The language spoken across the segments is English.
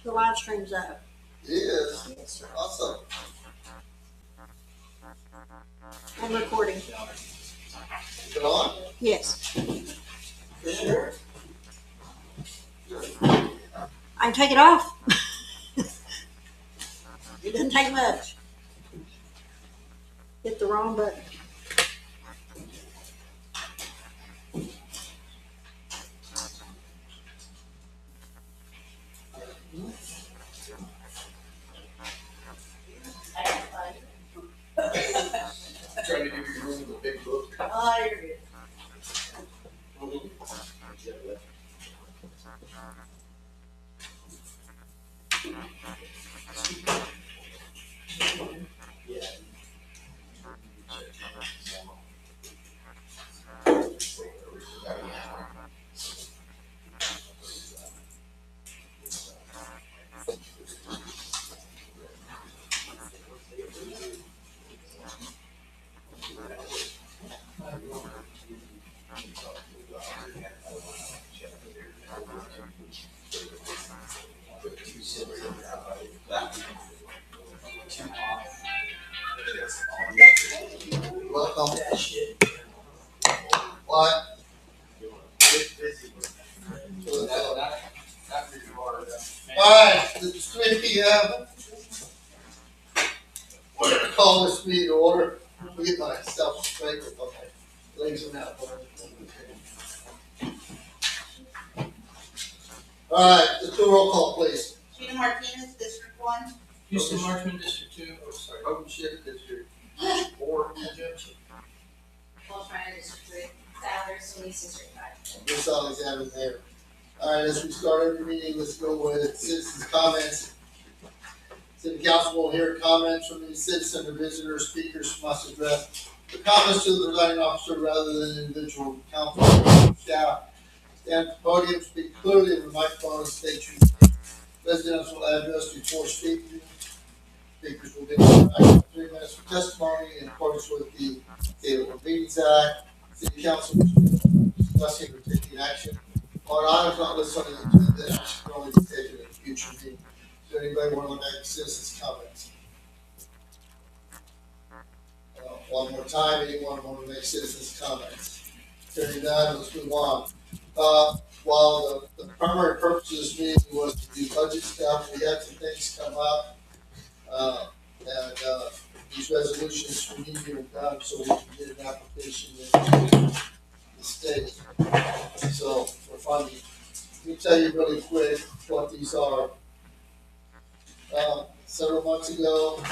The live stream's up. Yes, Yes, sir. awesome. And recording. Is it on? Yes. Sure. I can take it off. It doesn't take much. Hit the wrong button. Trying to give you room with a big book. Oh, you're good. Welcome. What? Alright, it's 3 p.m. We're gonna call this meeting to order. Let me get myself straight with my legs are out. Alright, let's do a roll call, please. Gina Martinez, District 1. Houston Marchman, District 2. Open shit, District 4. Paul Schreiner, District 3. Tyler Solis, District 5. Miss Alexander there. Alright, as we start every meeting, let's go with citizens' comments. City council will hear comments from any citizen or visitor or speakers must address the comments to the presiding officer rather than individual council staff. Stand at the podium, speak clearly in the microphone and state your residential address before speaking. Speakers will get 3 minutes for testimony in accordance with the State Open Meetings Act. City council discussing or taking action on items not listed on the agenda, action can only be taken at a future meeting. Does anybody want to make citizens' comments? One more time, anyone want to make citizens' comments? Hearing none, let's move on. While the primary purpose of this meeting was to do budget stuff, we had some things come up. And these resolutions we need to get done so we can get an application in the state. So for funding, let me tell you really quick what these are. Several months ago,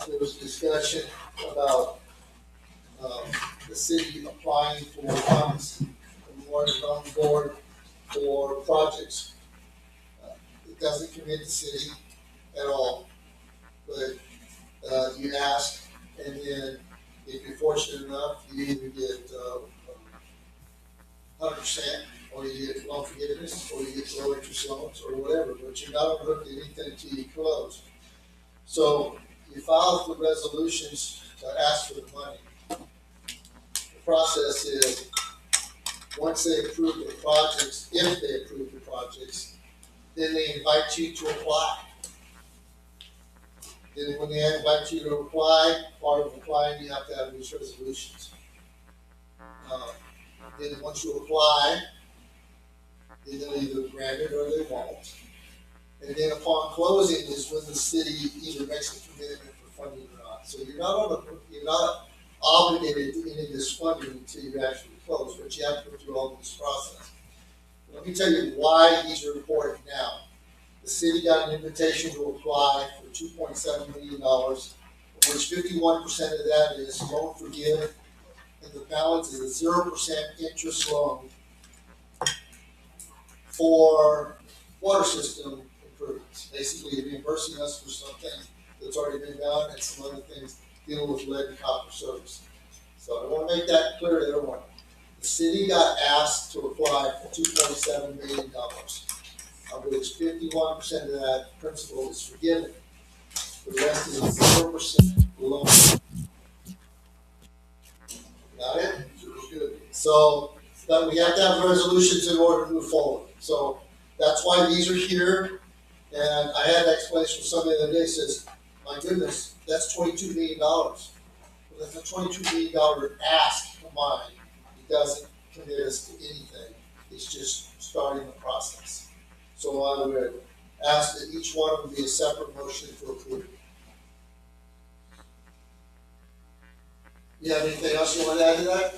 there was discussion about the city applying for funds from the Water Development Board for projects. It doesn't commit the city at all, but you ask, and then if you're fortunate enough, you either get 100%, or you get loan forgiveness, or you get low interest loans, or whatever, but you're not on the hook to anything until you close. So you file the resolutions to ask for the money. The process is, once they approve the projects, if they approve the projects, then they invite you to apply. Then when they invite you to apply, part of applying, you have to have these resolutions. Then once you apply, then they'll either grant it or they won't. And then upon closing is when the city either makes a commitment for funding or not. So you're not obligated to any of this funding until you actually close, but you have to go through all this process. Let me tell you why these are important now. The city got an invitation to apply for $2.7 million, of which 51% of that is loan forgiven, and the balance is a 0% interest loan for water system improvements. Basically, reimbursing us for something that's already been done and some other things dealing with lead and copper service. So I want to make that clear to everyone. The city got asked to apply for $2.7 million, of which 51% of that principal is forgiven. The rest is a 0% loan. Got it? Good. So, but we have to have resolutions in order to move forward. So that's why these are here. And I had an explanation from somebody the other day, says, my goodness, that's $22 million. Well, that's a $22 million ask combined. It doesn't commit us to anything. It's just starting the process. So I would ask that each one of them be a separate motion to approve. You have anything else you want to add to that?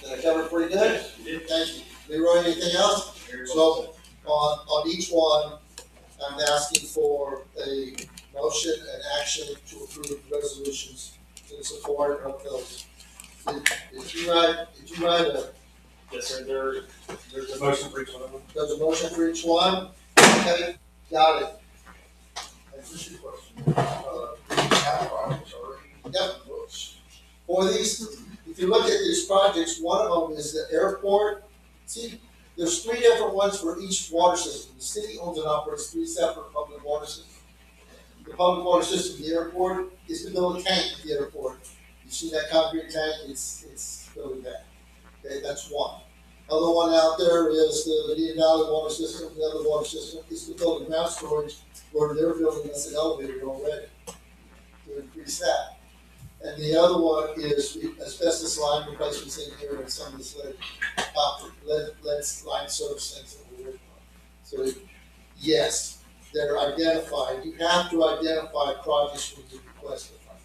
Did I cover it pretty good? Thank you. Leroy, anything else? So on each one, I'm asking for a motion and action to approve resolutions in support of those. Did you write a, Yes, sir, there's a motion for each one of them. there's a motion for each one? Okay, got it. Just a question. Have projects already? Yep. For these, if you look at these projects, one of them is the airport. See, there's 3 different ones for each water system. The city owns and operates 3 separate public water systems. The public water system, the airport, is to build a tank at the airport. You see that concrete tank, it's building that. Okay, that's one. Other one out there is the Medina Valley water system. The other water system is to build a ground storage where they're building us an elevator already to increase that. And the other one is asbestos line replacements in here and some of this lead line service things that we're working on. So, yes, they're identified. You have to identify projects when you request the funding.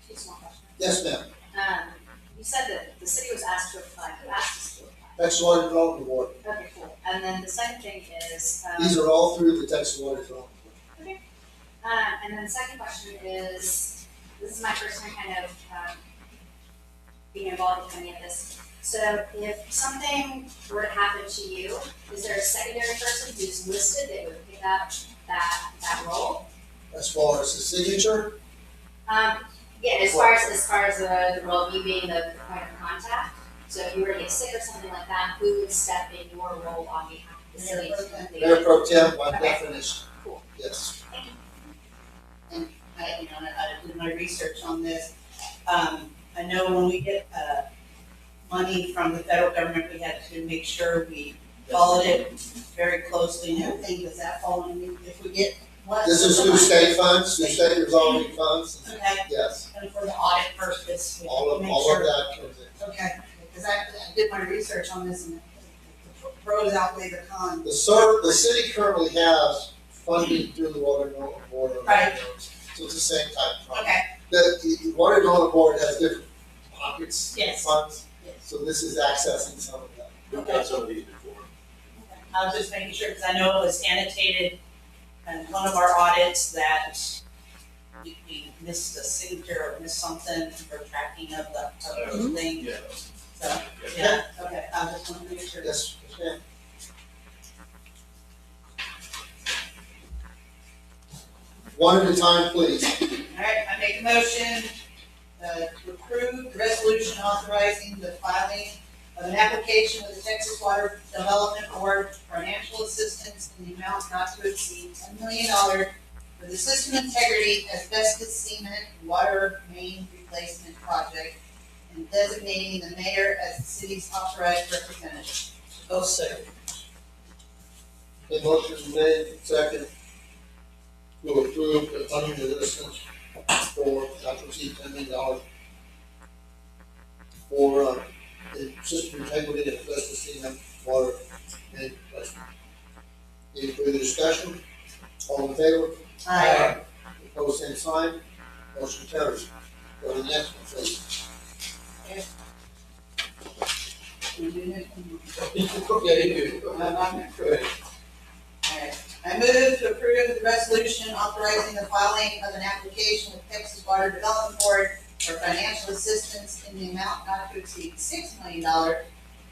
Two small questions. Yes, ma'am. You said that the city was asked to apply, who asked us to apply? Texas Water Development Board. Okay, cool. And then the second thing is, These are all through the Texas Water Development Board. and then the second question is, this is my first time kind of, being involved in any of this. So if something were to happen to you, is there a secondary person who's listed that would pick up that role? As far as the signature, Yeah, as far as the role of you being the point of contact. So if you were to get sick or something like that, who would step in your role on behalf of the city? Mayor Pro Tem, by Okay. definition, Cool. yes. I did my research on this. I know when we get, money from the federal government, we had to make sure we followed it very closely and everything. Does that fall on you if we get what? This is through state funds, through state revolving funds, Okay, yes. and for the audit purpose, we All of make sure. that comes in. Okay, because I did my research on this and the pros outweigh the cons. The city currently has funding through the Water Development Board. Right. So it's the same type of project. Okay, The Water Development Board has different pockets, of Yes. funds, Yes. so this is accessing some of that. We've done some of these before. I was just making sure, because I know it was annotated in one of our audits that we missed a signature or missed something for tracking of the thing, Yeah. so, yeah, okay, I just want to make sure. Yes, ma'am. One at a time, please. All right, I make a motion, to approve the resolution authorizing the filing of an application with the Texas Water Development Board for financial assistance in the amount not to exceed $10 million for the system integrity asbestos cement water main replacement project and designating the mayor as the city's authorized representative. I'll second. The motion is made, second, to approve the funding assistance for not to exceed $10 million for the system integrity and asbestos cement water main replacement. Any further discussion? All in favor? Aye. Opposed, same sign. Motion carries. Go to the next one, please. Yeah, you do. I move to approve the resolution authorizing the filing of an application with Texas Water Development Board for financial assistance in the amount not to exceed $6 million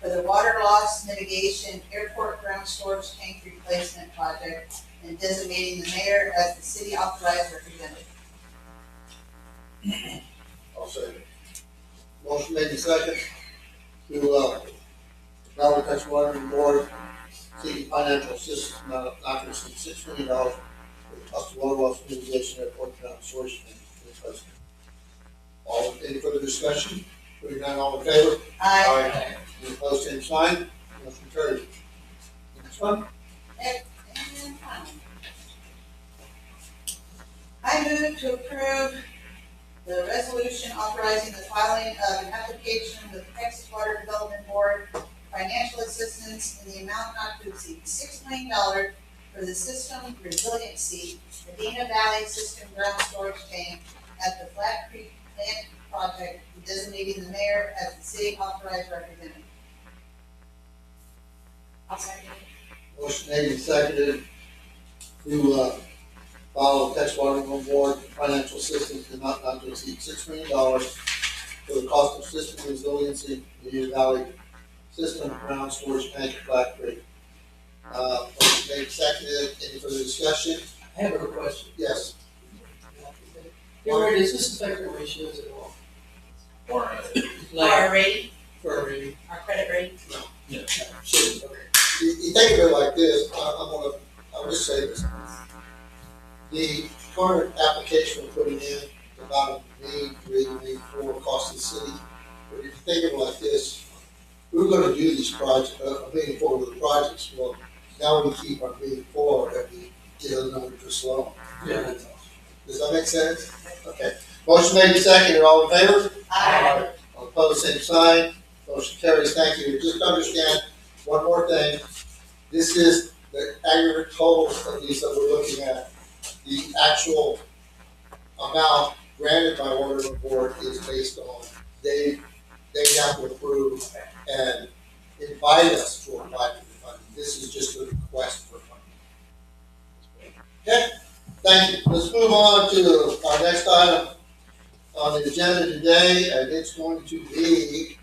for the water loss mitigation airport ground storage tank replacement project and designating the mayor as the city authorized representative. I'll second. Motion made in second to, Valley Texas Water Board seeking financial assistance not to exceed $6 million for the cost of water loss mitigation airport ground storage tank replacement. All, any further discussion? Hearing none, all in favor? Aye. Any opposed, same sign. Motion carried. Next one? And I move to approve the resolution authorizing the filing of an application with the Texas Water Development Board financial assistance in the amount not to exceed $6 million for the system resiliency Medina Valley System ground storage tank at the Flat Creek Plant Project, designating the mayor as the city authorized representative. I'll second it. Motion made and seconded to, follow the Texas Water Development Board financial assistance in amount not to exceed $6 million for the cost of system resiliency, Medina Valley System ground storage tank at Black Creek. Motion made and seconded. Any further discussion? I have a question. Yes. Gary, does this affect our ratios at all? Or, Our rating, For rating? our credit rating. Yeah. Sure, okay. You think of it like this, I'll just say this. The current application we're putting in, about $1.3 cost of the city. But if you think of it like this, we're gonna do these projects, $1.4 with the projects, well, now we keep our $1.4 and we get a number just low. Yeah, that's awesome. Does that make sense? Okay. Motion made and seconded, all in favor? Aye. All opposed, same sign. Motion carries. Thank you. Just understand one more thing. This is the aggregate totals of these that we're looking at. The actual amount granted by order of the board is based on they have to approve and invite us to apply for the funding. This is just a request for funding. Okay, thank you. Let's move on to our next item on the agenda today, and it's going to be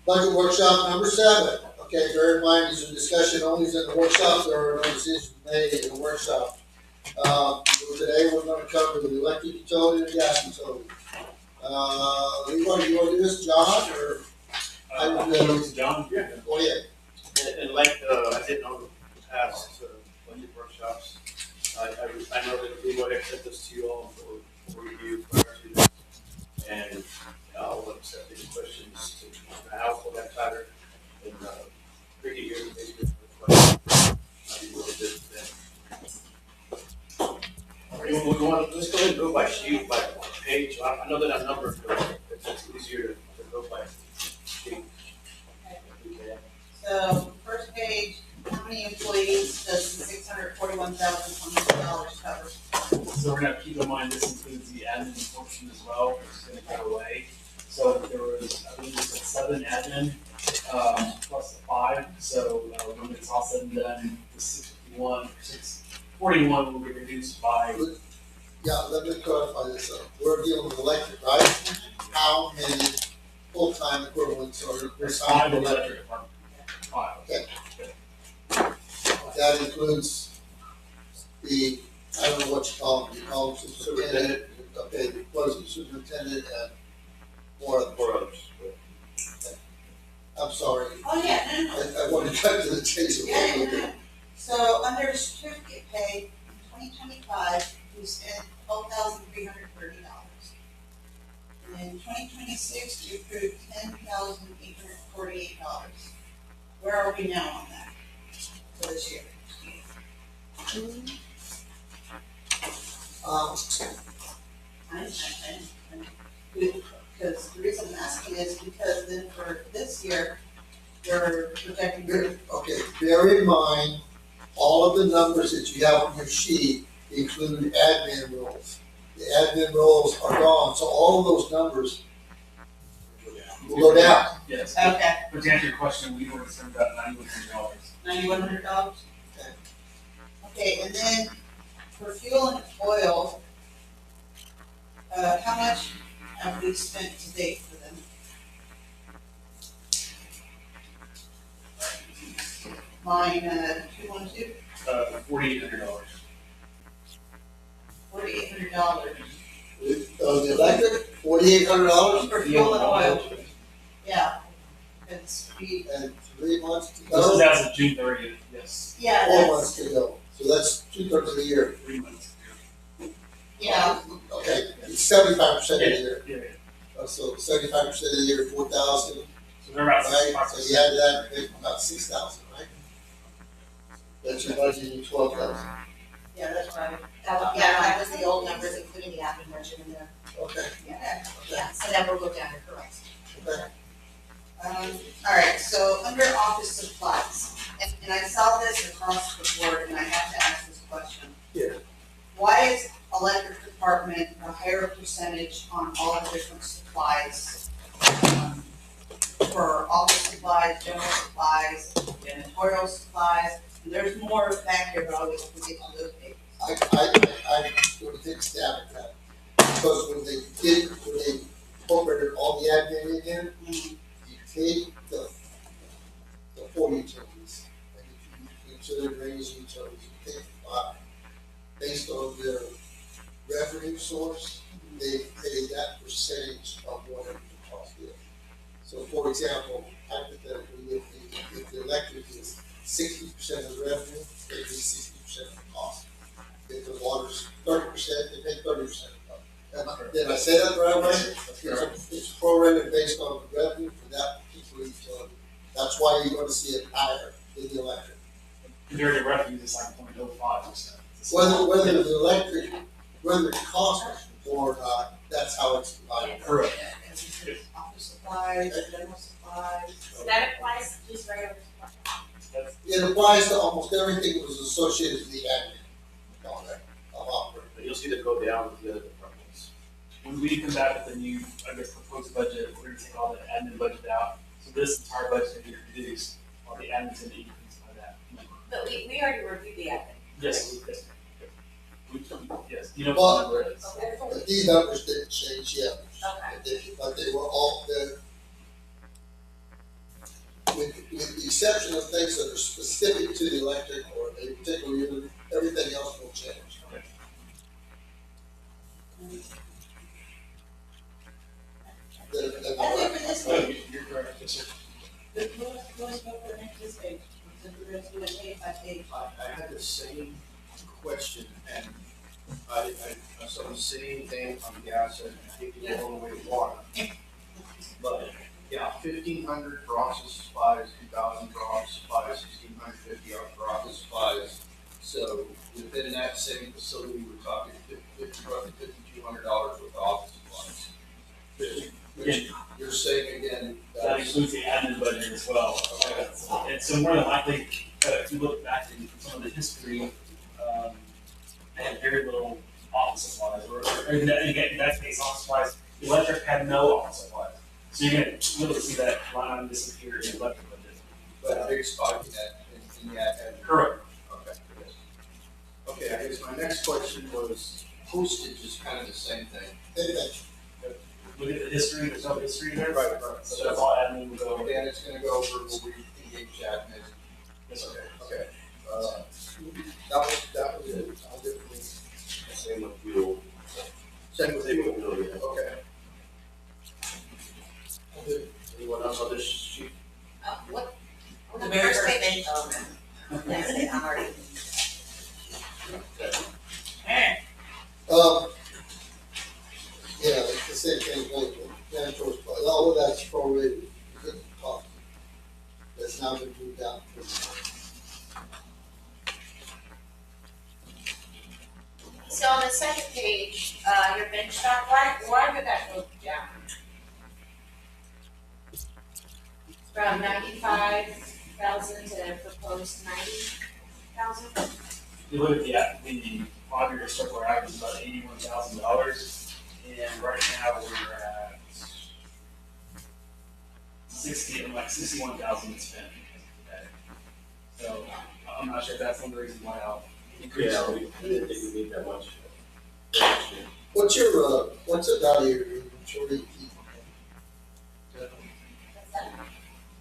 budget workshop number 7. Okay, bear in mind, these are discussion only in the workshop, there are no decisions made in the workshop. Today, we're gonna cover the electric utility and gas utility. Leroy, you wanna do this, John, or? I would do John? Yeah. Go ahead. And like, I did know the past budget workshops, I know that we would accept this to you all for review prior to this. And I'll accept any questions to the house for that matter. And, Ricky here is basically for questions. I'll be willing to do that. We want, let's go ahead and go by sheet, by page. I know that I'm numbered, but it's easier to go by sheet. Okay. So, first page, how many employees does the $641,100 cover? So we're gonna keep in mind, this includes the admin portion as well, which is gonna go away. So there was, I believe it's 7 admin, plus the 5, so, when it's all said and done, the 641 will be reduced by, Yeah, let me clarify this. We're dealing with electric, right? How many full-time equivalents are there's assigned 5 to in the electric? electric department. 5. That includes the, I don't know what you call them, superintendent, okay, what is it, superintendent and more of For others. I'm sorry, Oh, yeah, no. I want to cut to the chase. Yeah. So, under certificate pay, in 2025, we spent $12,330. And in 2026, we approved $10,848. Where are we now on that for this year? Because the reason I'm asking is because then for this year, we're projecting. Okay, bear in mind, all of the numbers that you have on your sheet include admin roles. The admin roles are gone, so all of those numbers will go down. Yes. Okay, But to answer your question, we were spent about $91,000. $9,100? Okay. Okay, and then for fuel and oil, how much have we spent to date for them? Line, 212, $4,800. $4,800 The electric, $4,800 for fuel and oil. Yeah, it's, and 3 months to This is go, as of June 30th, yes, 4 months to go. So that's 2/3 of the year. 3 months. yeah, Okay, it's 75% of the year. Yeah. So 75% of the year, 4,000, So they're about right? 65%. So you add that, it's about 6,000, right? That's your budget, 12,000. Yeah, that's right. That was the old numbers, including the admin budget in there. Okay, Yeah, so then we'll go down to correct. okay. All right, so under office supplies, and I saw this across the board, and I have to ask this question. Yeah. Why is electric department a higher percentage on all the different supplies? For office supplies, general supplies, janitorial supplies, and there's more back here, but I'll always forget on those pages. I'm going to take a stab at that. Because when they incorporated all the admin in there, you take the four utilities. And if you consider drainage utilities, you take five. Based on their revenue source, they pay that percentage of whatever the cost is. So for example, hypothetically, if the electric is 60% of the revenue, they pay 60% of the cost. If the water's 30%, they pay 30% of the cost. Did I say that the right way? It's prorated based on the revenue for that particular utility. That's why you're gonna see it higher than the electric. Compared to revenue, it's like 0.05%. Whether the electric, whether it costs or not, that's how it's divided. Correct. Office supplies, general supplies. So that applies to just regular supplies. It applies to almost everything that was associated with the admin on that, of operating. But you'll see that go down with the other departments. When we come back with the new, I guess, proposed budget, we're gonna take all the admin budget out. So this entire budget's gonna be reduced, while the admin's gonna increase by that number. But we already reviewed the admin. Yes, yes. Yes, you know Well- what the number is. Okay. But these numbers didn't change yet. Okay. But they were all, with the exception of things that are specific to the electric or a particular unit, everything else will change. That's it for this Oh, page. you're correct, yes, sir. Let's go for the next page. We're gonna do it page by page. I had the same question, and I saw the same thing on gas, and I think it's all the way to water. But, yeah, 1,500 for office supplies, 2,000 for office supplies, 1,650 for office supplies. So within that same facility, we're talking roughly $5,200 worth of office supplies. Which you're saying again, That includes the admin budget as well. And so more than likely, if you look back in some of the history, they had very little office supplies, or in that case, office supplies, the electric had no office supplies. So you're gonna really see that line item disappear in the electric budget. but a big spike in that. Correct. Okay. Okay, I guess my next question was, postage is kind of the same thing. Look at the history, there's no history there. Right. So that's all admin will go over. And it's gonna go over where we engage that, and Yes, sir. okay. That was it. I'll do it. Same with fuel. Same with Same you. with fuel, yeah. Okay. I'll do it. Anyone else on this sheet? What? The very first page. Oh, no. That's it, I'm already. Yeah, it's the same thing, all of that's prorated, because of the cost. That's now been moved down. So on the second page, your bench stock, why did that go down? From 95,000 to proposed 90,000? You look at the 5-year circular average is about $81,000, and right now we're at 61,000 spent today. So I'm not sure if that's one of the reasons why I'll increase. Yeah, we didn't think we need that much. What's the value of your inventory you keep?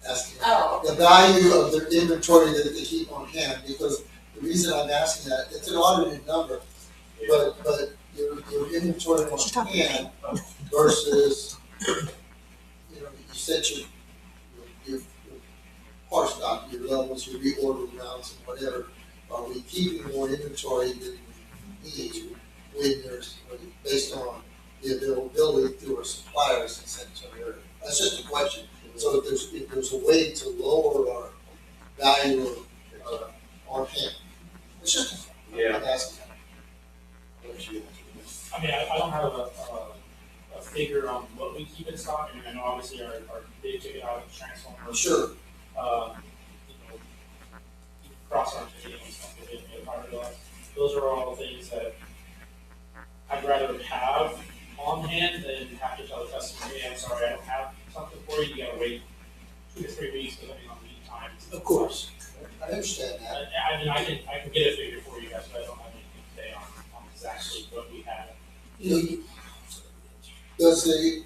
Asking. Oh, The value of the inventory that they keep on hand, because the reason I'm asking that, it's an audited number, but your inventory on hand versus, you said your par stock, your levels, your reorder rounds and whatever, are we keeping more inventory than we need based on the availability through our suppliers in San Antonio? That's just a question. So if there's a way to lower our value of, on hand. It's just, Yeah. I'm asking. I mean, I don't have a figure on what we keep in stock. I mean, I know obviously our big ticket items, transformers. Sure, Cross arms, fiberglass. Those are all things that I'd rather have on hand than have to tell the customer, hey, I'm sorry, I don't have something for you. You gotta wait 2 to 3 weeks depending on lead times. Of course. I understand that. I mean, I can get a figure for you guys, but I don't have anything today on exactly what we have. Does and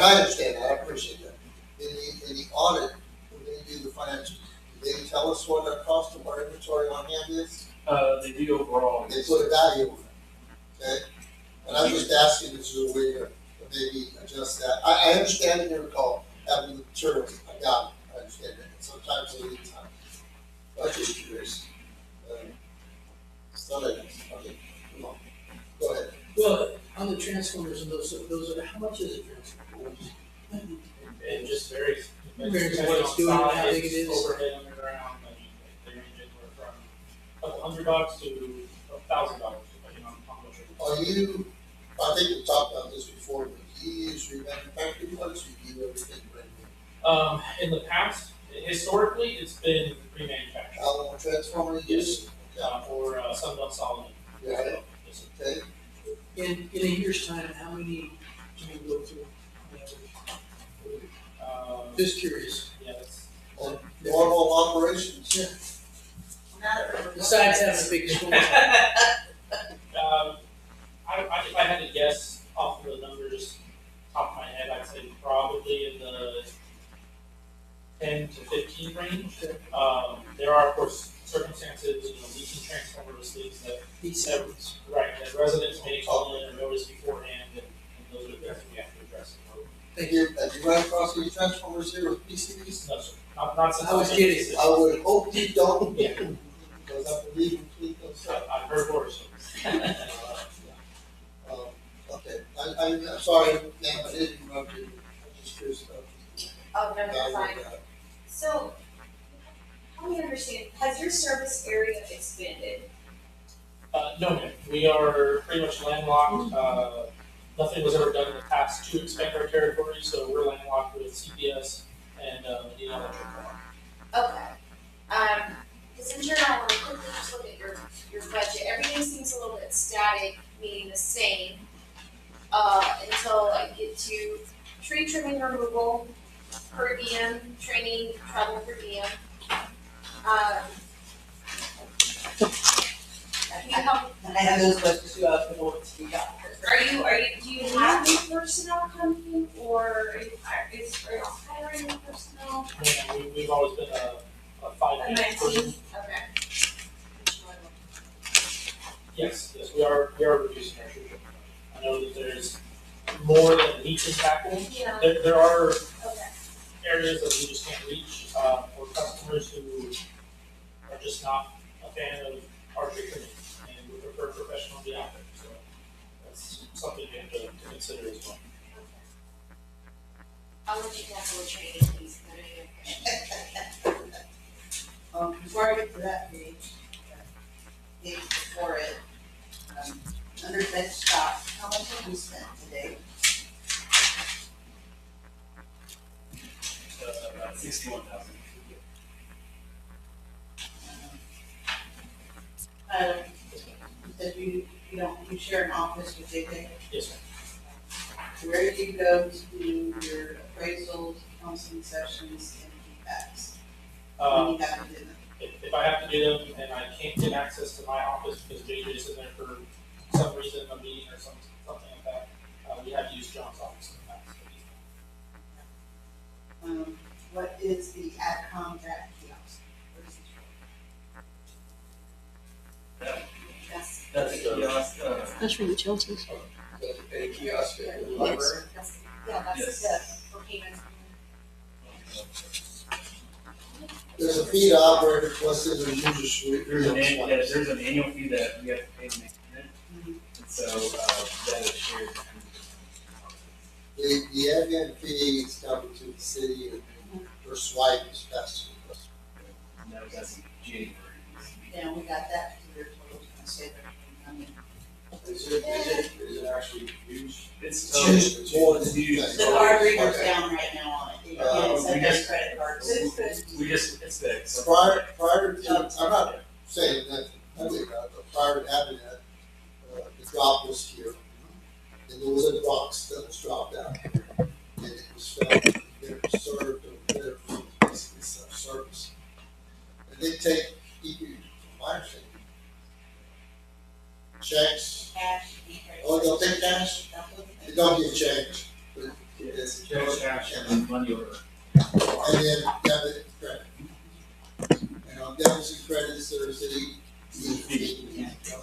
I understand that, I appreciate that. In the audit, when they do the financials, do they tell us what our cost of our inventory on hand is? They do overall. They put a value on it, okay? And I'm just asking, is there a way to maybe adjust that? I understand in your call, having the materials, I got it, I understand that, sometimes they need time. I'm just curious. Okay, come on, go ahead. Well, on the transformers and those are, how much is a transformer? It just varies. Varies on what it's doing, how big it is. Overhead, underground, I mean, they range anywhere from $200 to $1,000, depending on how much. Are you, I think we talked about this before, but do you use remanufactured ones, or do you do everything brand new? In the past, historically, it's been remanufactured. How long transformer you use? Or Sunbelt Solid. Yeah, Yes, sir. okay, In a year's time, how many do you go through? Just curious. Yeah, that's. on normal operations? Besides having a big storm. If I had to guess off of the numbers, top of my head, I'd say probably in the 10 to 15 range. There are, of course, circumstances, leaking transformers, leaks that, that residents may call in or notice beforehand, and those are the things we have to address. Have you run across any transformers here with PCBs? No, sir. Not since I was I've been in kidding. this I would hope you don't, Yeah. because I believe in fleet those. I've heard horror stories. Okay, I'm sorry, ma'am, I didn't interrupt you, I'm just curious about. Oh, no, that's fine. So, help me understand, has your service area expanded? No, ma'am. We are pretty much landlocked. Nothing was ever done in the past to expand our territory, so we're landlocked with CPS and the electric farm. Okay. Because in general, when we quickly just look at your budget, everything seems a little bit static, meaning the same, until I get to tree trimming removal, per diem, training, travel per diem. Can you help? I have those questions too, I was gonna want to speak up. Do you have new personnel coming, or are you hiring new personnel? We've always been a 5-man person. Okay. Yes, we are reducing our tree trimming. I know that there's more than meets and tackle. Yeah, There are okay. areas that we just can't reach, for customers who are just not a fan of our tree trimming, and we prefer professional to be out there, so that's something you have to consider as well. I'll let you tackle the training, please. Before I get to that page before it, under bench stop, how much have we spent today? About 61,000. That you you share an office with JJ? Yes, ma'am. Where do you go to do your appraisals, counseling sessions, and feedbacks? When you have to do them? If I have to do them and I can't get access to my office because JJ's in there for some reason, a meeting or something like that, we have used John's office in the past. What is the at contact kiosk? What is it That's, That's a kiosk, That's for utilities. A kiosk at the Yes. library? that's Yes. for payments. There's a fee to operate plus there's a user there's an suite. there's an annual fee that we have to pay to maintain it, and so, that is shared. The admin fee is coming to the city and for swipe is passed to the customer. And that doesn't January. Yeah, we got that, because they're totally gonna save everything, I mean. Is it actually used? It's Used more than used. The card reader's down right now on it, you Uh, can't we accept any just- credit cards. It's fixed. So Prior to, I'm not saying that, I think, but prior to having that, the drop was here. And there was a box that was dropped out. And it was felt, it was served, there for basically self-service. And they take, from my understanding, checks, Cash. oh, they'll take cash, they don't get change. But it's cash and money order. And then debit and credit. And on debits and credits, there's a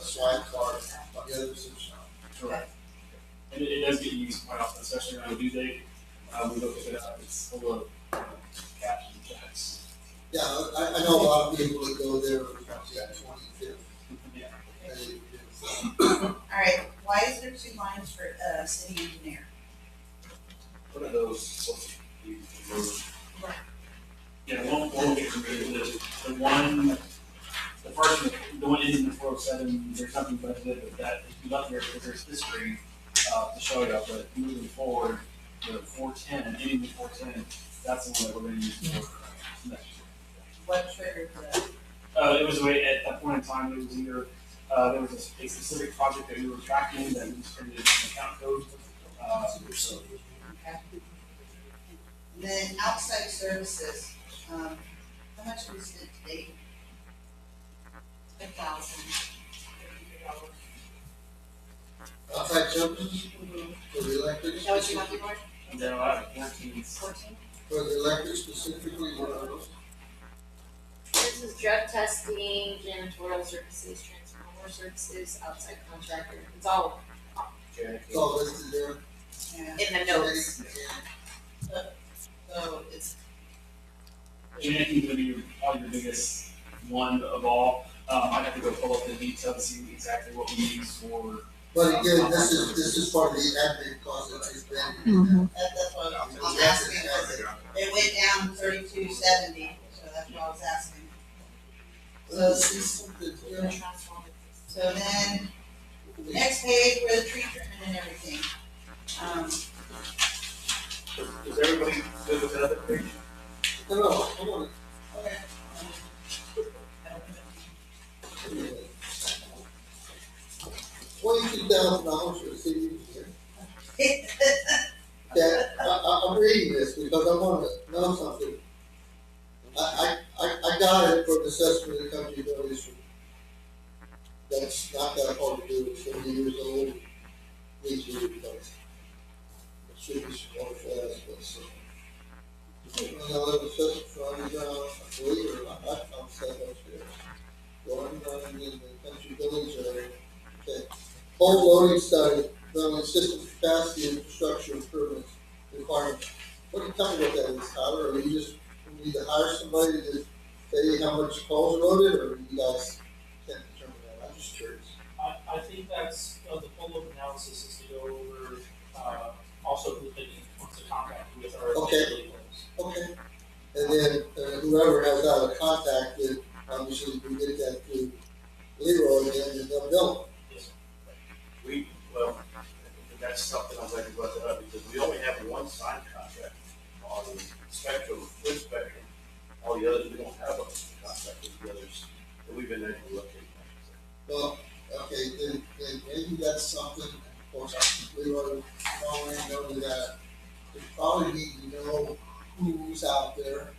swipe card, on the others, there's not. Correct. And it does get used quite often, especially around due date. We look at it, it's full of cash and checks. Yeah, I know a lot of people that go there, once you have 25th. Yeah. All right, why is there 2 lines for, city engineer? What are those supposed to be? Yeah, one get removed, the one, the first one, the one ending in 407, there's nothing budgeted, but that, if you left there, because there's history, to show you, but moving forward, the 410, ending in 410, that's the one that we're gonna use for next year. What triggered that? It was at that point in time, it was either, there was a specific project that we were tracking that we just turned into an account code, so. Okay. And then outside services, how much have we spent to date? $1,000. Outside jumpers for the electric, Is that what you want to do, And then I have 14. 14? for the electric specifically, what are those? This is drug testing, janitorial services, transformer services, outside contractor, it's all It's all listed there. Yeah, in the notes. so it's, Janet's gonna be probably your biggest one of all. I'd have to go pull up the detail to see exactly what we use for. But again, this is part of the admin cost that has been. that's what I'm asking, because it went down 3270, so that's what I was asking. So this is something, yeah. So then, next page where the tree trimming and everything. Is everybody good with that other page? No, come on. Okay. $22,000 for the city engineer. Yeah, I'm reading this because I want to know something. I got it for the assessment of the country values. That's not that hard to do, it's 40 years old, needs to be replaced. It should be smaller for that, but so. Now, that was just from, I believe, or not, I found stuff upstairs. Going running in the country village area. Okay. Whole loading study, building system capacity and infrastructure improvements requirements. What do you tell me what that is, Tyler? Or you just need to hire somebody to say how much calls are loaded, or you guys can't determine that? I'm just curious. I think that's, the full load analysis is to go over, also who they wants to contact with our. Okay. Okay. And then whoever has out of contact with, obviously, we get that to Leroy again, and they'll bill Yes, Well, that's something I'm glad you brought that up, because we only have one signed contract on the spectrum, wind spectrum. All the others, we don't have a contract with the others, that we've been able to look at. Well, okay, then maybe that's something, of course, Leroy, following know that. We probably need to know who's out there,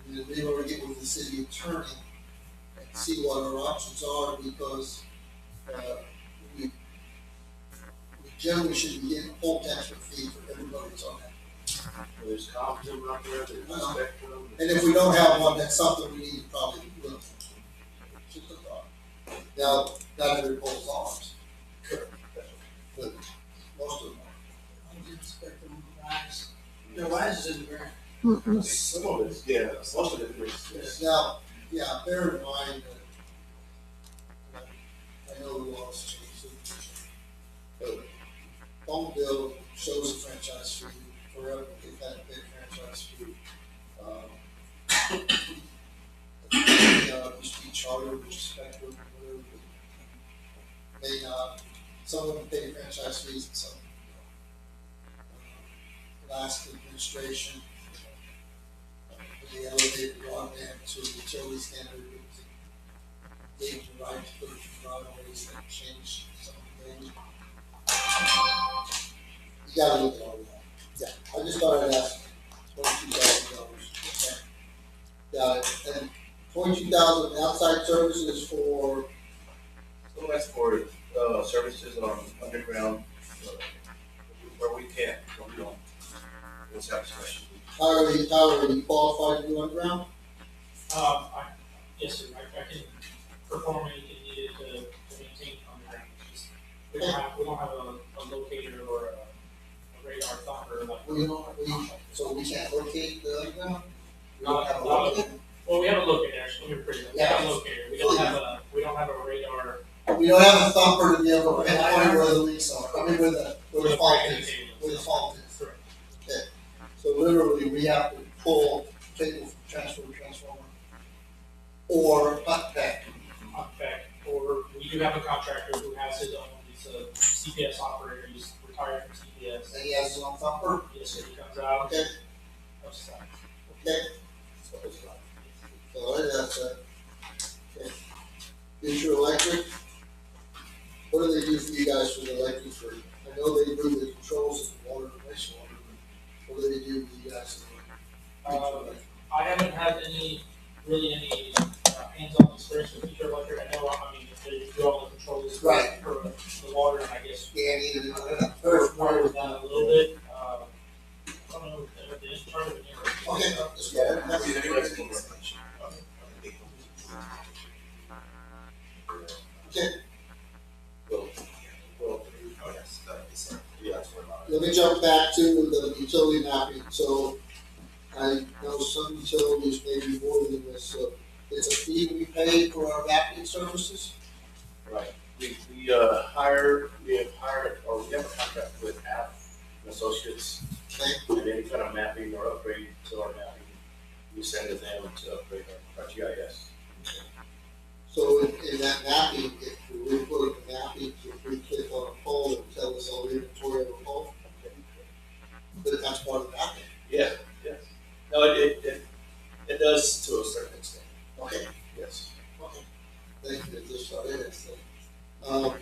and then Leroy get with the city attorney and see what our options are, because, we generally should be getting a full transfer fee for everybody that's on that. There's Compton out there, there's Spectrum. And if we don't have one, that's something we need to probably look into. Just a thought. Now, not every pole's arms. But most of them are. I did expect them to rise. Their rise is in the ground. Some of it, yeah, most of it is. Now, yeah, bear in mind that, I know the laws change, but home bill shows a franchise fee forever, they've had to pay a franchise fee. used to be Charter, which is Spectrum, whatever. They, some of them pay franchise fees and some. Last administration, they elevated broadband to utility standard, gave them the right to put it in driveways and change some things. You gotta look at all that. Yeah, I just thought I'd ask, $22,000, okay? Got it, and 22,000 outside services for, So that's for, services on underground, where we can't, where we don't. What's that discussion? how are you qualified to do underground? Yes, sir, I can perform anything needed to maintain underground. Just- We don't have a locator or a radar thumper like. So we can't locate the underground? We Not- don't have a not- locator? Well, we have a locator, actually, let me rephrase that. We have a locator, we don't have a radar. We don't have a thumper to be able to pinpoint where the leaks are, I mean, where the fault is, where the fault is. Correct. Okay, so literally, we have to pull cable from transformer, or hot pack. Or we do have a contractor who has his own, he's a CPS operator, he's retired from CPS. And he has his own thumper, Yes, sir, he comes out. okay, Helps us out. okay. So that's, okay. Future electric, what do they do for you guys for the electric for, I know they do the controls of the water and wastewater, but what do they do with you guys? I haven't had any hands-on experience with future electric. I know, I mean, if they do all the controls Right. for the water, and I guess Yeah, neither do I. we're familiar with that a little bit. I don't know if they're in charge of it here. Okay, let's go. Okay, let me jump back to the utility mapping, so I know some utilities may be more than this, so it's a fee we pay for our mapping services? Right, we have hired, or we have a contract with App Associates. Okay, And any kind of mapping or upgrade to our mapping, we send to them to upgrade our GIS. so in that mapping, if we put in the mapping, if we click on a pole, it'll tell us all the inventory of a pole? But that's part of the mapping. Yeah, yes. No, it does to a certain extent, Okay, yes. okay. Thank you, just started it, so.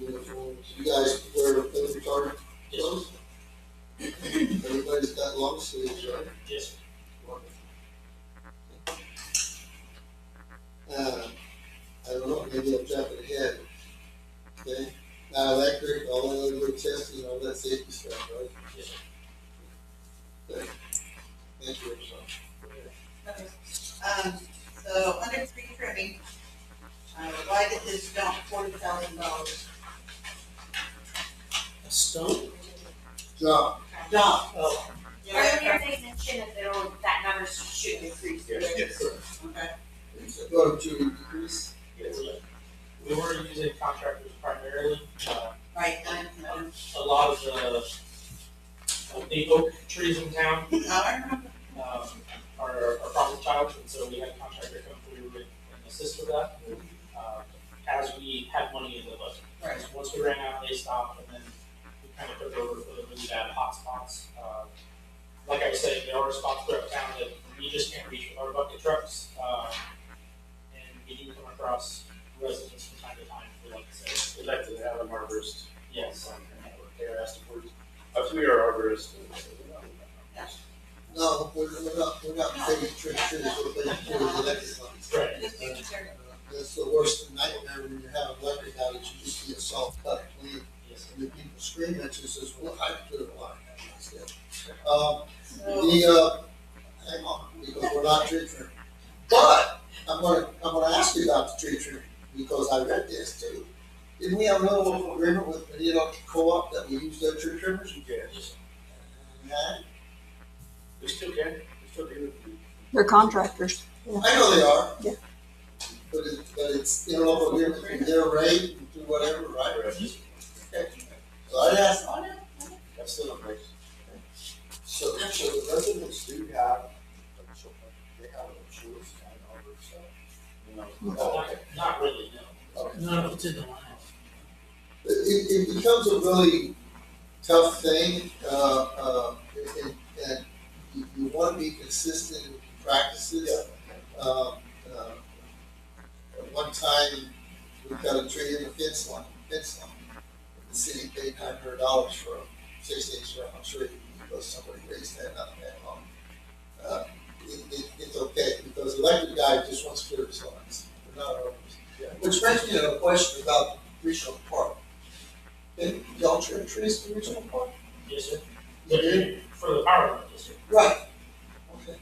Uniforms, you guys wear a hood retardant clothes? Everybody's got long sleeves, right? Yes, I don't know, maybe I'm jumping ahead. Okay, now electric, all that other good testing, all that safety stuff, right? yes, sir. Okay. Thank you, everyone. Okay. So under tree trimming, why did this jump $40,000? Stone? John, Jump. Oh, Earlier they mentioned that number should increase. Yes. Okay. go to decrease. we were using contractors primarily. Right, A lot of the oak trees in town are problem child, and so we had a contractor come through and assist with that. As we had money in the budget. Right. So once we ran out, they stopped, and then we kind of took over for the really bad hot spots. Like I was saying, there are spots throughout town that we just can't reach with our bucket trucks. And we do come across residents from time to time, who like to say, We'd like to have an arborist. yes. They're asking for, we are arborists. No, we're not taking trees, we're taking trees with electric lines. Right. That's the worst nightmare when you have an electric outage, you just see a soft cut clean, Yes. and then people scream at you, says, well, I put it on. So, Hang on, because we're not tree trimming. But, I'm gonna ask you about the tree trimming, because I read this too. Didn't we have a little agreement with Benito Co-op that we use their tree trimmers? Yes. And We still can, we still do. They're contractors. I know they are. Yeah. But it's interlocal agreement with their rate and do whatever, right? Okay. So I asked, That's still in place. so So the residents do have, they have a choice, and you know. Not really, no. Not if it's in the line. It becomes a really tough thing, and you want to be consistent in practices. At one time, we got a tree in the fence line. The city paid $900 for a 6-inch round. I'm sure because somebody raised that not that long. It's okay, because the electric guy just wants to clear his lines. They're not ours. Which brings me to a question about regional park. And y'all trim trees for regional park? Yes, sir. You do? For the power line, yes, sir. Right. Okay.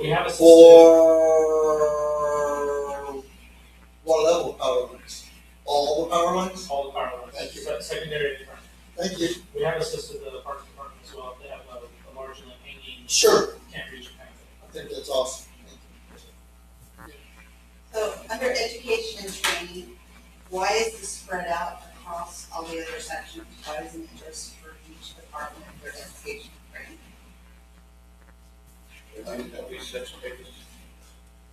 We have a system. For what level of power lines? All the power lines? All the power lines. Thank you. Secondary and primary. Thank you. We have assisted the parks department as well. They have a large enough hanging. Sure. Can't reach a tank. I think that's awesome. Thank you. So, under education and training, why is this spread out across all the other sections? Why isn't it just for each department for education and training?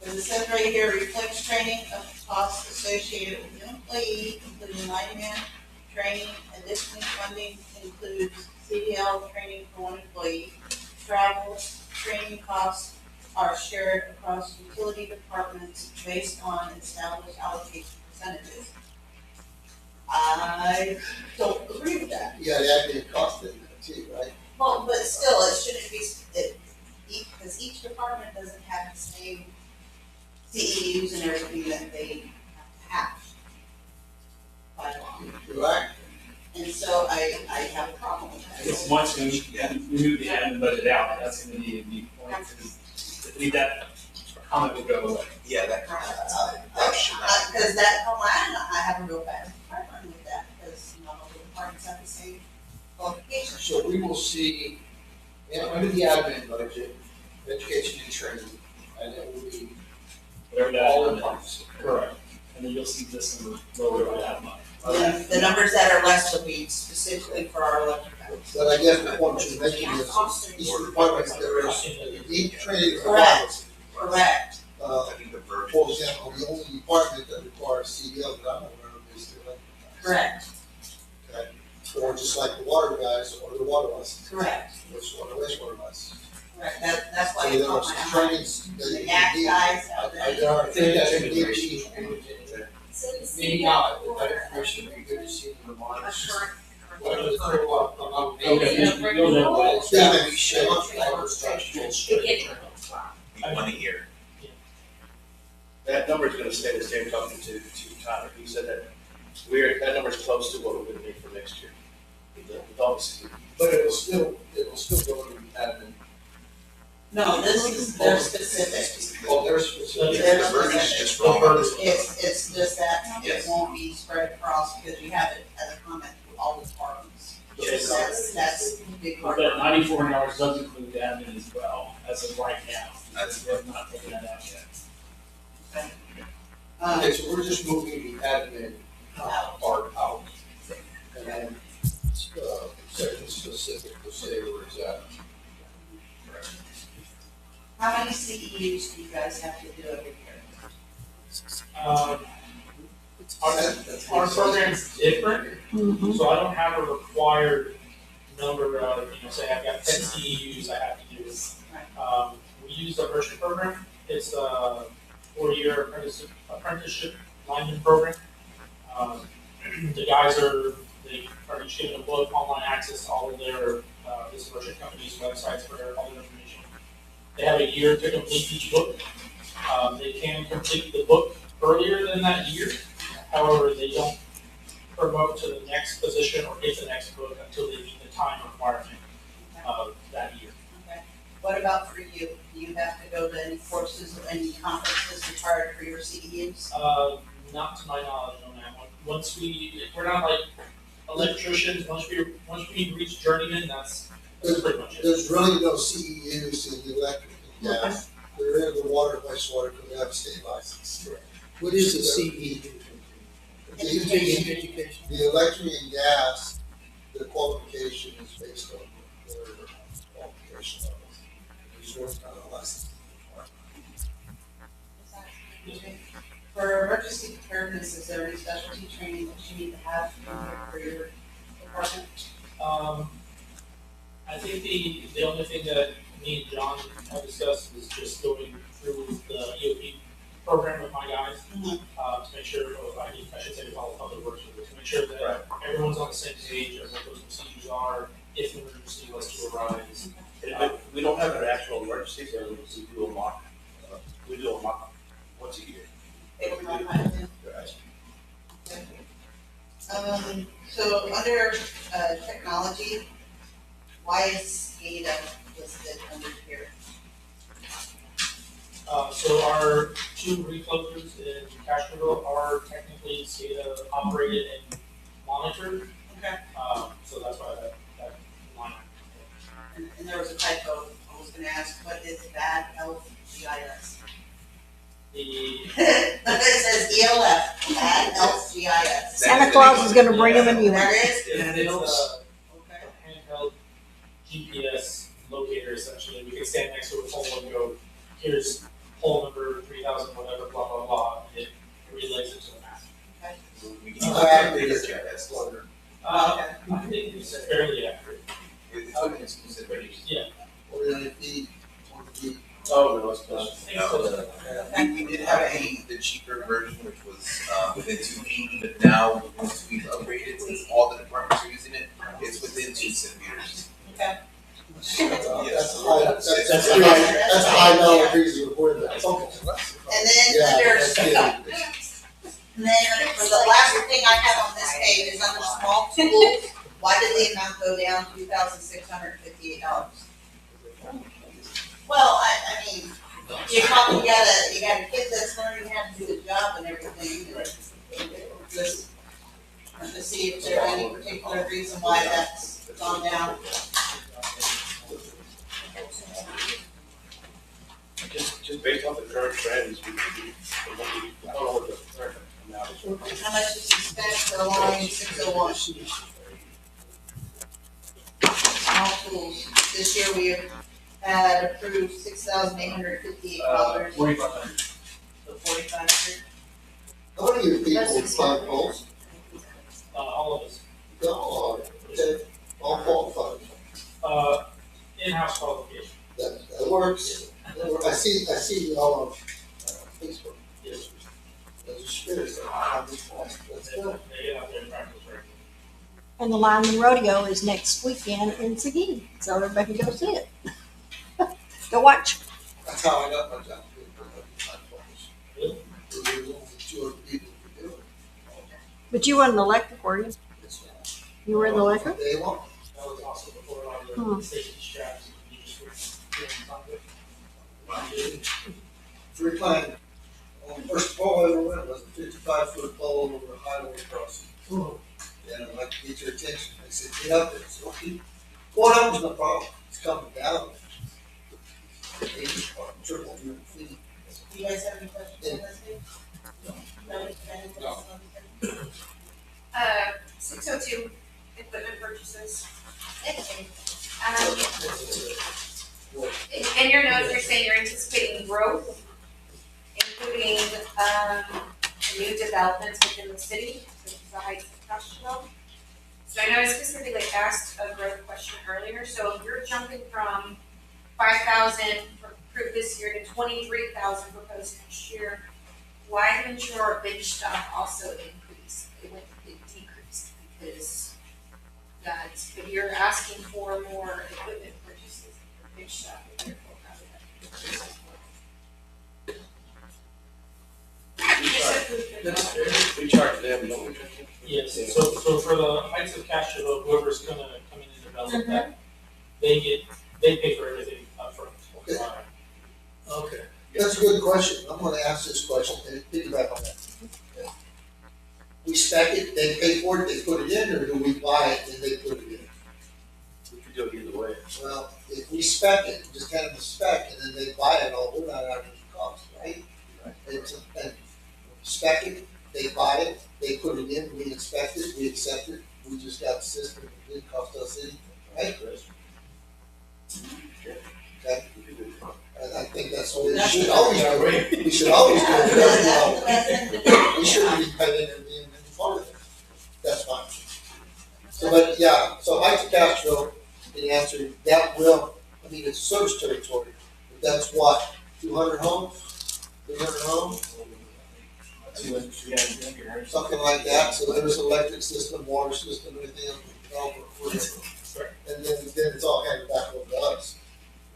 As it says right here, reflects training of costs associated with new employee, including lineman training. Additional funding includes CDL training for one employee. Travel, training costs are shared across utility departments based on established allocation percentages. I don't agree with that. Yeah, the admin cost in that too, right? Well, but still, it shouldn't be, because each department doesn't have the same CEUs and everything that they have to have by law. Right. And so I have a problem with that. Because once we move the admin budget out, that's gonna be the point, because I think that comment will go away. Yeah, that should not. Because that, I have a real bad problem with that, because not all the departments have the same qualifications. So we will see, under the admin budget, education and training, and it will be Whatever that all amount in is. place. Correct. And then you'll see this number lower by that much. The numbers that are less will be specifically for our electric guys. But I guess the point you're making is each department, there is, each training Correct. requires. Correct. For example, the only department that requires CDL that I'm aware of is the electric guys. Correct. Okay, or just like the water guys or the water license, Correct. wastewater license. Correct. That's why So it's there on are some my mind. trainings that The you gas need. guys out there. There are I think that's things that you information. need. So the Maybe CDL not, or that information would be good to see in the a remarks. current. What are the current, Okay, you'll know what. Yeah, we should. It gets- One a year. That number's gonna stay the same, talking to Tyler, he said that that number's close to what we're gonna need for next year. Obviously, But it will still go to admin. No, this is, they're specific. Oh, there's specific. They're The verbiage is specific. just wrong on this one. It's just that it Yes. won't be spread across because you have it as a comment through all the departments. Yes. That's the big part. That $94 does include admin as well, as of right now. That's- We have not taken that out yet. Okay, so we're just moving the admin part out. And then, section specific, we'll say where it's at. How many CEUs do you guys have to do every year? Our program's different, so I don't have a required number of, say I've got 10 CEUs I have to do. We use the merchant program. It's a 4-year apprenticeship lineman program. The guys they are each given a book, online access to all of their, this merchant company's websites for all their information. They have a year to complete each book. They can complete the book earlier than that year. However, they don't promote to the next position or get the next book until they meet the time requirement of that year. Okay. What about for you? Do you have to go to any courses or any conferences required for your CEUs? Not to my knowledge on that one. We're not like electricians, once we reach journeyman, that's pretty much it. There's really no CEUs in the electric and gas. They're in the water, wastewater, because they have a state license. What is the CEU? Education. The electric and gas, the qualification is based on their qualification levels. There's no kind of license. For emergency preparedness, is there any specialty training that you need to have for your department? I think the only thing that me and John have discussed is just going through the EOP program with my guys. To make sure, or I should say with all the public works, to make sure that everyone's on the same page of what those procedures are, if an emergency was to arise. We don't have an actual emergency, so we do a mock once a year. So under, technology, why is SCADA listed under here? So our two reclosers in Castroville are technically SCADA operated and monitored. Okay. So that's why that line. And there was a typo, I was gonna ask, what is bad health GIS? The, It says ELF, bad health GIS. Santa Claus is gonna bring him a new one. That is? it's Okay. a handheld GPS locator essentially. We can stand next to a pole and go, here's pole number 3000, whatever, blah, blah, blah. It relays it to the map. We can use bigger GIS. I think it's fairly accurate. It's considered. Yeah. 49 feet, 20 feet. Oh, no, it's close. We did have the cheaper version, which was within 2 feet, but now once we've upgraded, since all the departments are using it, it's within 2 centimeters. Okay. That's a high dollar piece of equipment. And Yeah, then that's under, good. and then for the last thing I have on this page is under small tools, why did the amount go down $2,658? Well, I mean, you got a kid that's learning how to do the job and everything, just to see if there's any particular reason why that's gone down. Just based off the current trends, I don't know what the current amount is. How much is spent for line 601? Small tools, this year we had approved $6,858. 4,500. So 4,500. How many of your people with 5 poles? All of us. God, okay, all qualified. In-house qualification. That works. I see you all on Facebook. Yes. Those are spirits. That's good. They get out there and practice regularly. And the Lineman Rodeo is next weekend in Seguin, so everybody can go see it. Go watch. That's how I got my job. Really? There was only 2 other people who could do it. But you weren't an electric, were you? You were in the electric? They want. That was also before all the safety straps. You just were doing something. Free time. First pole I ever went was a 55-foot pole over a highway crossing. And I'd like to get your attention. I said, get up there. I said, okay. Well, that was no problem. It's coming down. Triple 100 feet. Do you guys have any questions on this page? No. 602, equipment purchases. In your notes, you're saying you're anticipating growth, including, new developments within the city, such as the Heights of Castroville. So I know I specifically asked a growth question earlier, so if you're jumping from 5,000 approved this year to 23,000 proposed next year, why didn't your bench stock also increase? It decreased because if you're asking for more equipment purchases, your bench stock would therefore probably have to increase. We charge them, don't we? Yes, so for the Heights of Castroville, whoever's gonna come in and develop that, they pay for everything upfront. Okay. Okay. That's a good question. I'm gonna ask this question and piggyback on that. Okay. We spec it, they pay for it, they put it in, or do we buy it and they put it in? We could do it either way. Well, if we spec it, just kind of a spec, and then they buy it all, we're not out of the cost, right? And spec it, they buy it, they put it in, we inspect it, we accept it, we just got the system, it didn't cost us anything, right? Okay? I think that's what we should always do. We should always do it. We shouldn't be paying and being part of it. That's fine. So, but yeah, so Heights of Castroville, in answer, that will, I mean, it's service territory, but that's what, 200 homes? 300 homes? Something like that, so there's electric system, water system, everything else. And then it's all handed back over to us.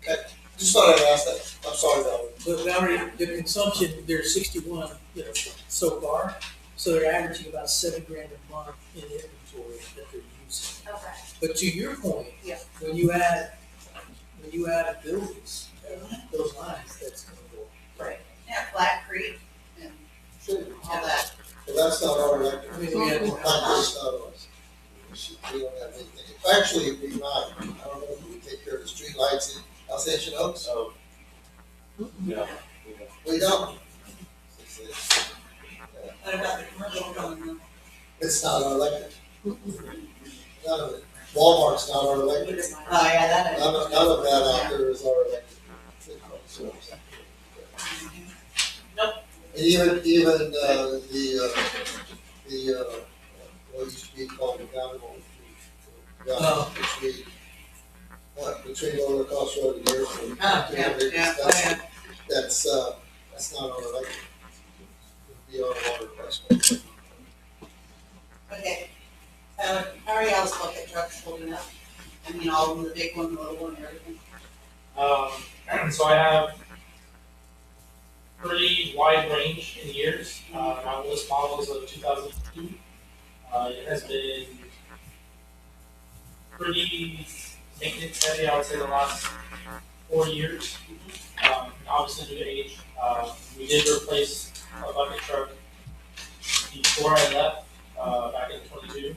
Okay, just thought I'd ask that, I'm sorry, Valerie. But Valerie, the consumption, there's 61, so far, so they're averaging about $7,000 a month in inventory that they're using. Okay. But to your point, Yeah. when you add buildings, those lines, that's gonna go. Right. Yeah, Black Creek and all that. But that's not our electric. I mean, we have more Not just not ours. We don't have anything. Actually, it'd be not, I don't know if we take care of the street lights in Alsatian Oaks. So, yeah. We don't. What about the commercial going? It's not our electric. None of it. Walmart's not our electric. Oh, yeah, that is. None of that out there is our electric. Nope. And even, what used to be called the downhill. Between Lower Cost Road and Airport. That's not our electric. It'd be our water price. Okay. How are y'all's bucket trucks holding up? I mean, all of them, the big one, the little one, everything. So I have pretty wide range in years. My oldest model is a 2002. It has been pretty maintenance heavy, I would say, the last 4 years. Obviously due to age. We did replace a bucket truck before I left, back in 22.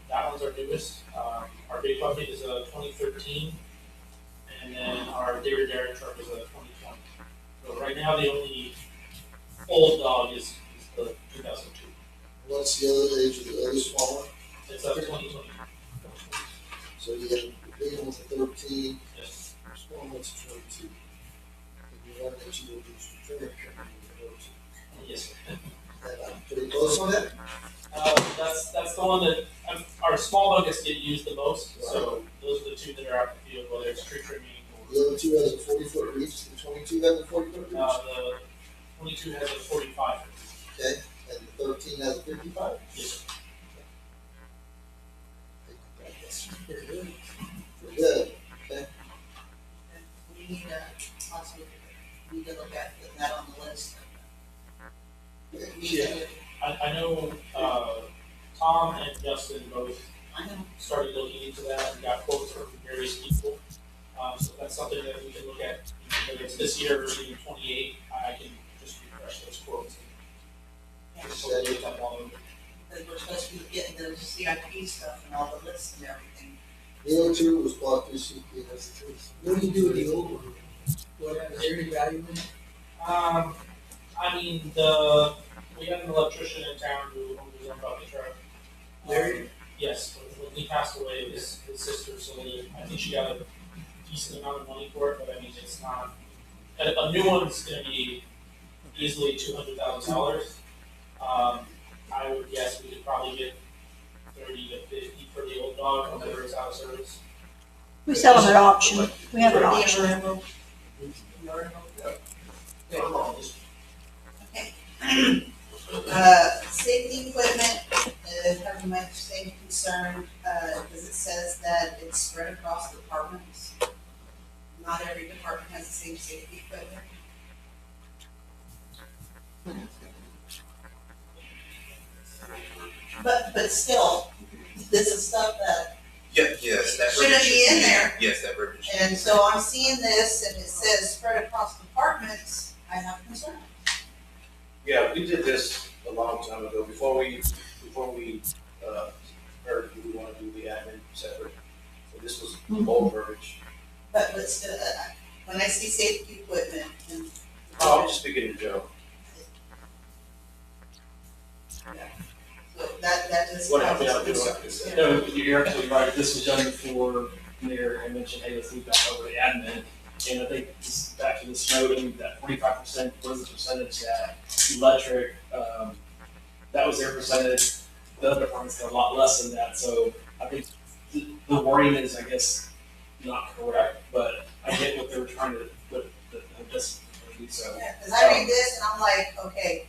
That one's our newest. Our big bucket is a 2013, and then our digger derrick truck is a 2020. So right now, the only old dog is the 2002. What's the other age of the other small one? It's a 2020. So you get the big one's a 13, Yes. small one's a 22. And you run that you will do some training. Yes. Pretty close on that? That's the one that our small buckets get used the most. So those are the two that are out in the field, whether it's tree trimming or The other two has a 40-foot reach, the 22 has a 40-foot reach, the 22 has a 45. okay? And the 13 has a 55? Yes. Very good. We're good, okay? We need also, we need to look at putting that on the list. Yeah. I know Tom and Justin both I know. started looking into that and got quotes from various people. So that's something that we can look at, whether it's this year or even 28, I can just refresh those quotes. And just hopefully get that all over. Because we're supposed to be getting those CIP stuff and all the lists and everything. The other two was bought through CPS. What do you do with the old one? What, is there any value in it? I mean, we had an electrician in town who owned his own bucket truck. Larry? Yes, when he passed away, his sister sold it. I think she got a decent amount of money for it, but I mean, it's not. A new one's gonna be easily $200,000. I would guess we could probably get 30 to 50 for the old dog whenever it's out of service. We sell them at auction. We have an auction. Safety equipment, have much same concern, because it says that it's spread across departments. Not every department has the same safety equipment. But still, this is stuff that Yes, that shouldn't verbiage be should in there. Yes, that verbiage. should And be. so I'm seeing this and it says spread across departments, I have concern. Yeah, we did this a long time ago, before we, heard we wanna do the admin separate. So this was old verbiage. But still, when I see safety equipment and. Oh, I'm just beginning to joke. So that just. What happened? causes No, you're absolutely right. This was done before Mayor had mentioned, hey, let's move back over to admin. And I think just back to the Snowden, that 45% was the percentage that electric, that was their percentage. The other departments got a lot less than that, so I think the wording is, I guess, not correct, but I get what they were trying to, this, so. Yeah, cause I read this and I'm like, okay,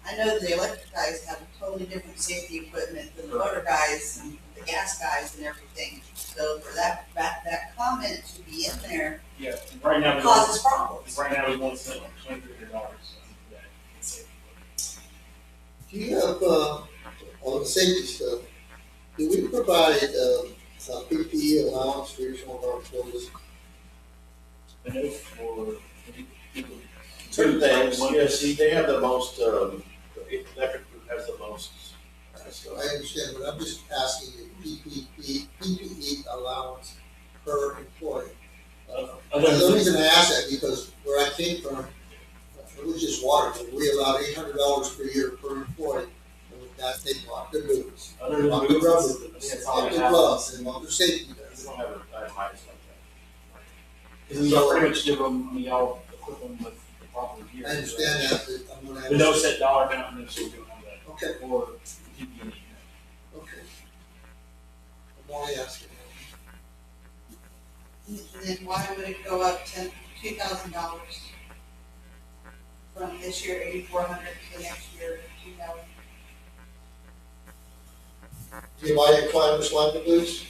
I know the electric guys have totally different safety equipment than the motor guys and the gas guys and everything. So for that comment to be in there Yeah, right now, causes problems. right now, we want to spend like $2,300 on that. Do you have, on the safety stuff, do we provide, some PPE allowance for each one of our employees? I know for people. Two things, yes, they have the most, electric group has the most. So I understand, but I'm just asking you, PPE allowance per employee. The reason I ask that, because where I came from, it was just water, but we allowed $800 per year per employee. And with that, they bought their boots, Other they than bought their boots, rubber I think boots, they that's all bought they their have. gloves, they bought their safety we vests. don't have a minus like that. Because we all pretty much give them, we all equip them with the proper gear. I understand that, but I'm gonna But no ask. set dollar amount, no, so we don't have that. Okay, Or PPE. okay. I'm only asking. And then why would it go up $2,000? From this year, 8,400 to the next year, 2,000? Do you buy your climbers like boots?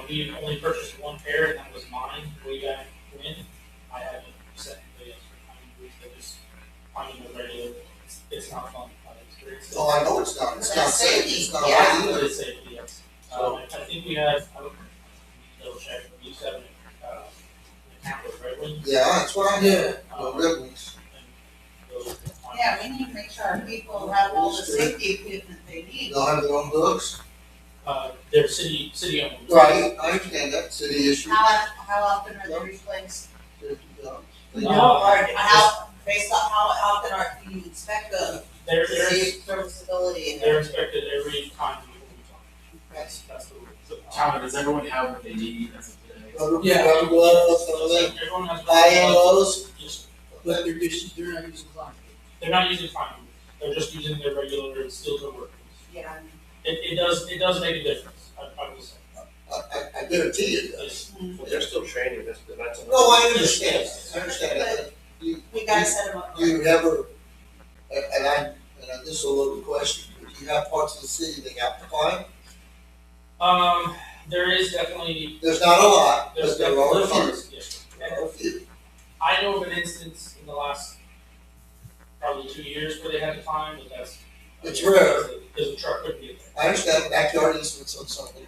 We only purchased one pair, and that was mine way back when. I haven't set anybody else for climbing boots, I just finding a regular, it's not fun, experience. Oh, I know it's not, it's not safe, it's not Yeah. ideal. It's safety, yes. I think we have, I don't, double check, we used to have an account with Red Wings. Yeah, that's what I Yeah. know, the Red Wings. and those- Yeah, we need to make sure our people have all the safety equipment they need. They'll have their own books. They're city owned. Right, I understand that, city issue. How often are they replaced? No. Or how, based on how often do you inspect them They're, to they're, see serviceability and they're everything? inspected every time before we talk. That's the rule. Tyler, does everyone have what they need as of today? Yeah. Rubber gloves, all that. Everyone has. ILOs. Just- But they're not using climate. They're not using fine boots. They're just using their regular steel toe work boots. Yeah. It does make a difference, I will say. I guarantee it does. But they're still training, that's. No, I understand, I understand that, We gotta set them up. do you ever, and this is a loaded question, but do you have parts of the city that have to climb? There is definitely, There's not a lot, there's but there are a definitely, few. yes. There are a few. I know of an instance in the last probably 2 years where they had to climb, but that's. It's rare. Because the truck couldn't get there. I understand backyard easements on something,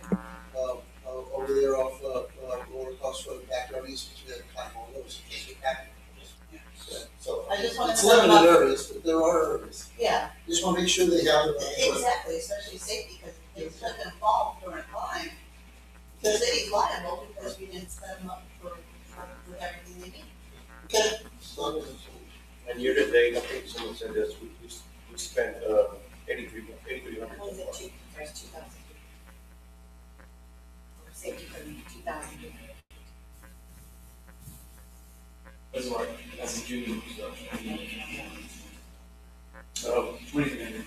over there off, Lower Coast Road, backyard easements, we had to climb all those, in case it happened. So, I just wanna it's set them limited up. areas, but there are areas, Yeah, just wanna make sure they have the right equipment. exactly, especially safety, because if they slip and fall during a climb, the city's liable because we didn't set them up for everything they need. Okay. So, And year to date, I think someone said this, we spent, 8,300. What was it, there's 2,000. Safety for 2,000. That's what, that's a junior, so. Oh, What do you think?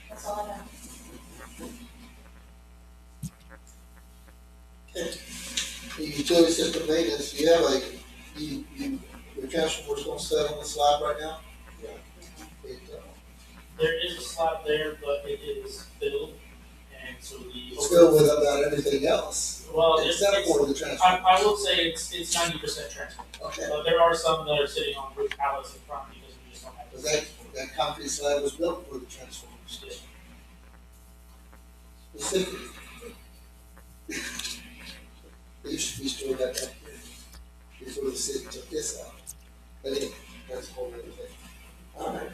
That's all I have. the utility system maintenance, you have like, your transfer force gonna set on the slab right now? Yeah. There is a slab there, but it is filled, and so the. It's filled with about everything else, Well, it's, except for the transfer. I will say it's 90% transfer. Okay, There are some that are sitting on roof pallets in front because we just don't have. because that concrete slab was built for the transformers. Specifically. They used to be stored back here before the city took this out. But anyway, that's a whole other thing. All right.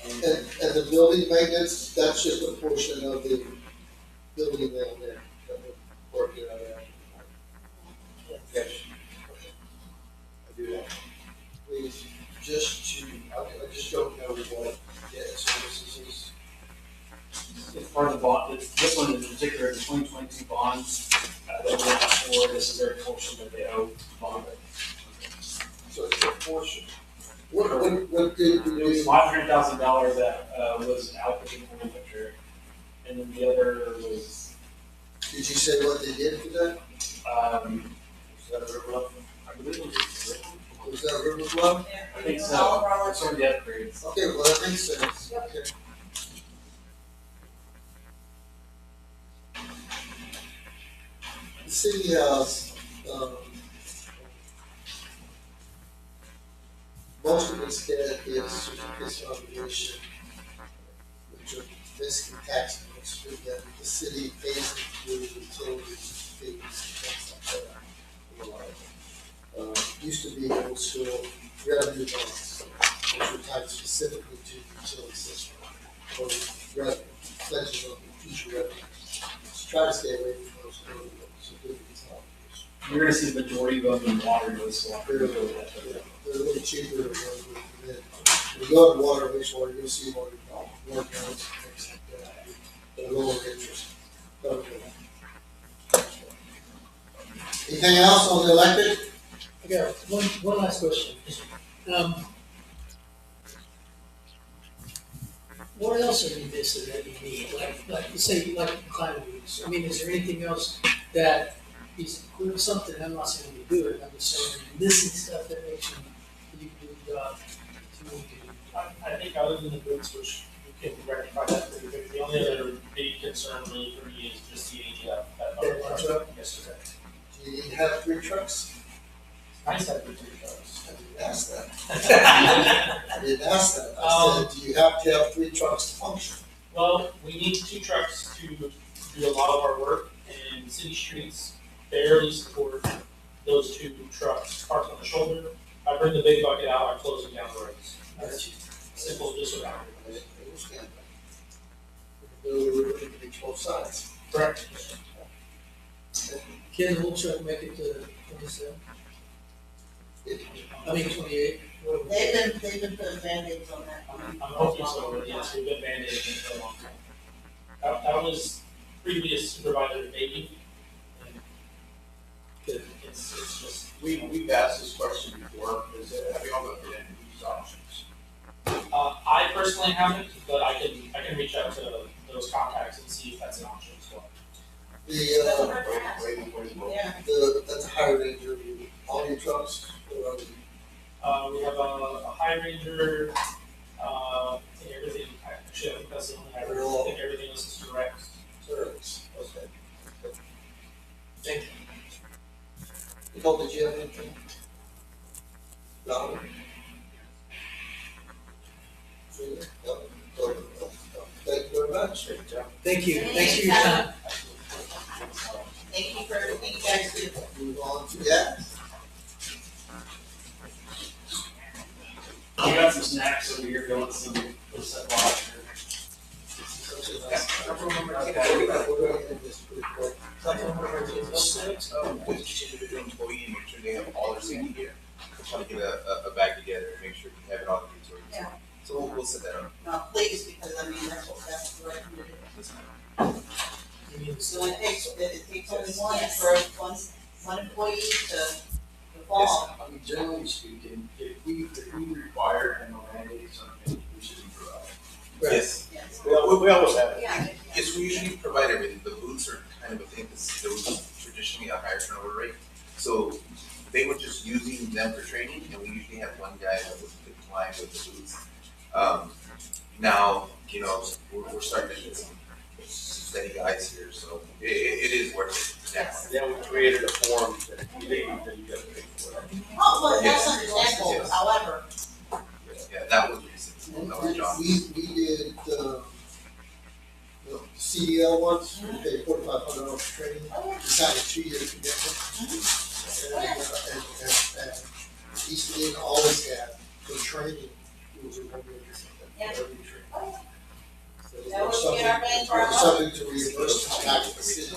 And the building maintenance, that's just a portion of the building down there that we're working on there. yes. I do that. Please, just to, I just don't know what bond, that we went for, this is their portion that they owe bond. So it's a portion. What did we It was do? $500,000 that, was allocated for infrastructure, and then the other was, Did you say what they did for that? was that a river? I believe it was. Was that River Club? I think All so, of our it's for the upgrades. Okay, well, that makes sense. Okay. The city has, most of its debt is certificates of obligation, which are basically tax notes that the city pays through utilities, fees, things like that. Used to be old school revenue bonds, which were tied specifically to the utility system, or revenue, pledges of future revenue. So try to stay away from those early certificates of obligation. You're gonna see the majority of them in water, so I'll They're, go with that. they're a little cheaper than ones with the bid. When you go to water, wastewater, you'll see more accounts and things like that, at a lower interest. Anything else on the electric? I got one last question. What else are you missing that you need? Like you say, you like climate use. I mean, is there anything else that is something, I'm not saying you do it, I'm just saying you're missing stuff that makes you do the job that you need to do. I think other than the boots, which we can rectify that pretty quickly, the only other big concern really for me is just the age of that That fire one truck. truck? Yes, sir. Do you have 3 trucks? Nice to have good trucks. I didn't ask that. I didn't ask that. I said, do you have to have 3 trucks to function? Well, we need 2 trucks to do a lot of our work, and city streets barely support those 2 trucks parked on the shoulder. I bring the big bucket out, I close them down the roads. That's simple, just without I understand that. We're looking to reach both sides. Correct. Can the whole truck make it to 27? I mean 28? They've been putting Band-Aids on that. I'm hoping so, but yes, we've been band-aiding it for a long time. That was previous supervisor Baby. Good. It's just, We've asked this question before, have you all looked at any of these options? I personally haven't, but I can reach out to those contacts and see if that's an option as well. Yeah. That's a high Ranger, all your trucks, or are they? We have a High Ranger, I think everything, actually, I think that's the only High Ranger, I think everything else is direct. Turks? Okay. Thank you. Nicole, did you have anything? No? No? Thank you very much. Thank you. Thanks for your time. Thank you for everything you guys do. Move on to gas. We got some snacks over here, going some, set water. We're gonna end this pretty quick. Each individual employee, make sure they have all their safety gear. We're trying to get a bag together and make sure we have it all inventory. Yeah. So we'll set that up. No, please, because I mean, that's the right thing to do. So it takes only one employee to fall. I mean, generally speaking, if we require and mandate something, we should provide. Yes. Yes. We always have it. Yeah. Yes, we usually provide everything. The boots are kind of a thing, because there was traditionally a higher turnover rate. So they were just using them for training, and we usually had one guy that was complying with the boots. Now, we're starting to get some steady guys here, so it is worth it. Then we created a form that you leave, then you gotta pay for it. Oh, well, that's Yes. understandable, Yes. however, Yeah, that was recent. That was John. We did, CDL once, we paid $4,500 for training, we signed a 2-year commitment. And Eastman always had the training, it was a 1-year Yeah. commitment. So that we're would get our bang for our we're buck. subject to reimbursement back to the city.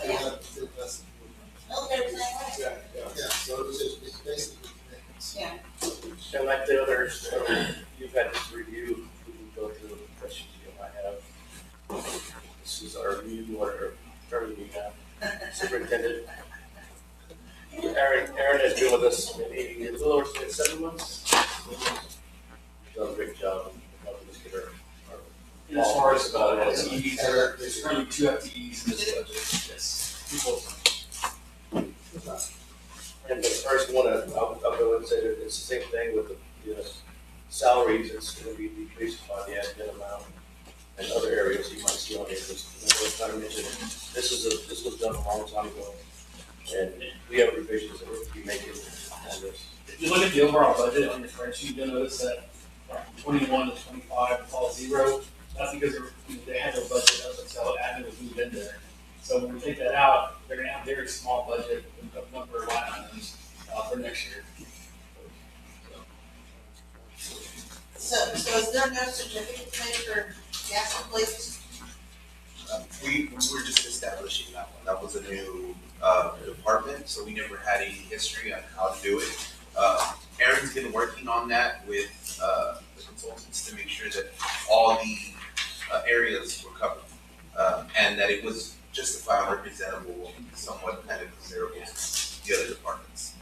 We have to invest in Military's the same way. Yeah, so it was just, it's basically commitments. Yeah. And like the others, you've had this review, we can go through the questions you might have. This is our review, what attorney we have. Aaron has been with us maybe a little over 7 months. She's done a great job of helping us get her. And as far as FTEs, there's currently 2 FTEs in this budget, yes. And the first one, I'll go and say that it's the same thing with the salaries, it's gonna be decreased by the admin amount and other areas you might see on here, because I was trying to mention, this was done a long time ago. And we have revisions that we'll be making on this. If you look at the overall budget on your spreadsheet, you'll notice that from 21 to 25, it's all zero. That's because they had their budget up until admin was moved in there. So when we take that out, they're gonna have a very small budget of number of line items for next year. So is there no certificate made for gas replacement? We were just establishing that one. That was a new department, so we never had any history on how to do it. Aaron's been working on that with the consultants to make sure that all the areas were covered, and that it was justified and representable, somewhat kind of comparable to the other departments.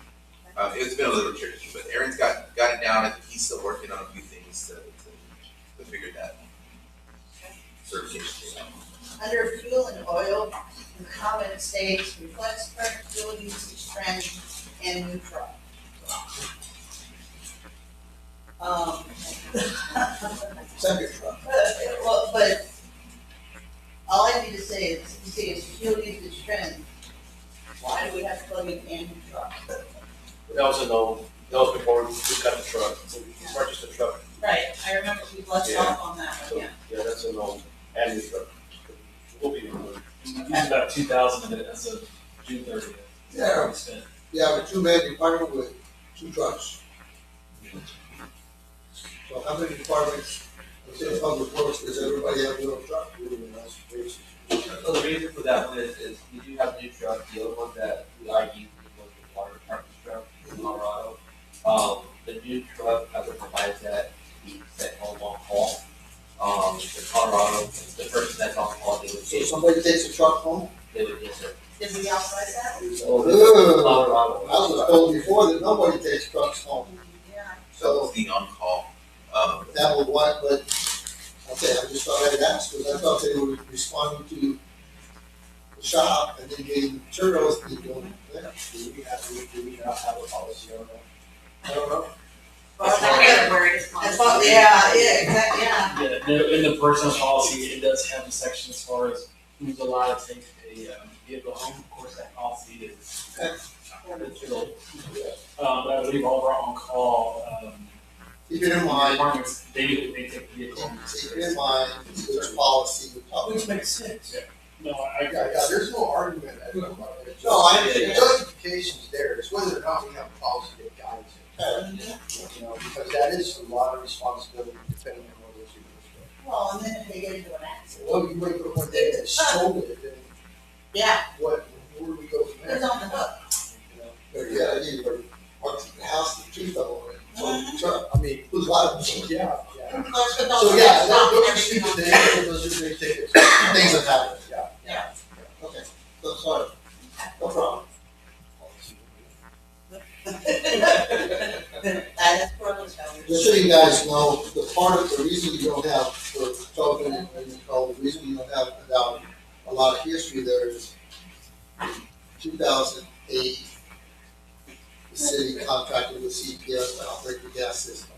It's been a little tricky, but Aaron's got it down. I think he's still working on a few things to figure that certification out. Under fuel and oil, the comment states reflects current fuel usage trend and new truck. Second truck. Well, but all I need to say is, you see, it's fuel usage trend. Why do we have to plug in and new truck? That was that was before we got the truck, so we purchased the truck. Right, I remember we left off on that So, one, yeah. yeah, that's a no, and the truck. We'll be able to. It's about 2,000 in it as of June 30th. Yeah, We spent. you have a two-man department with 2 trucks. So how many departments, let's say public works, does everybody have their own truck? So the reason for that one is we do have a new truck, the other one that we are using was the water department's truck in Colorado. The new truck, as it provides that, we sent home on call. The Colorado, the person that's on call, they would So get, somebody takes a truck home? they would get their, Did we authorize that? so Ugh. Colorado. I was told before that nobody takes trucks home. Yeah. So it's the on-call. That would what, but, okay, I just thought I'd ask, because I thought they were responding to the shop and then getting materials to do them. Yeah, Do we not have a policy on that? I don't know. That's not good word, it's That's possible. what, yeah, exactly, yeah. Yeah, in the personal policy, it does have a section as far as who's allowed to take a vehicle home. Of course, that policy is. But I believe all of our on-call, Keep it in mind, departments, they take the vehicle home. keep it in mind, there's policy, we talk. Which makes sense. No, Yeah, there's no argument. No, I The justification's there, it's whether or not we have a policy that guides it. You know, because that is a lot of responsibility depending on what it's used Well, and then if they get into an accident, for. Well, you wait for one day that sold it, then yeah, where do we go from who's there? on the hook? You know? But yeah, you were, what's the house, the tree fell over, so the truck, I mean, who's liable? yeah. So So, yeah, those are stupid things, those are big tickets. Things that happen. Yeah. Okay, so sorry, no problem. That is Portland's Just so you guys know, the reason you don't have, for Tobin and Nicole, the reason you don't have a lot of history there is 2008, the city contracted with CPS to operate the gas system.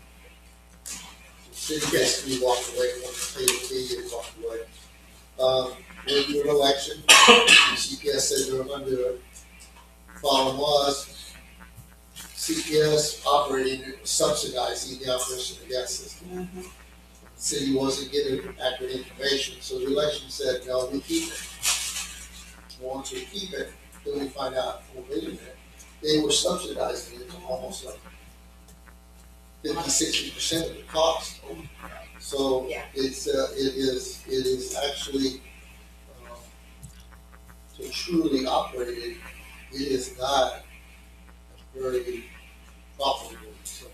The city basically walked away from the fee and walked away. Went through an election, the CPS said they were gonna do it. Problem was, CPS operating, subsidizing the operation of the gas system. The city wasn't getting accurate information, so the election said, no, we keep it. Once we keep it, then we find out, well, wait a minute, they were subsidizing it to almost like 50–60% of the cost. So Yeah. it is actually, to truly operate it, it is not very profitable, so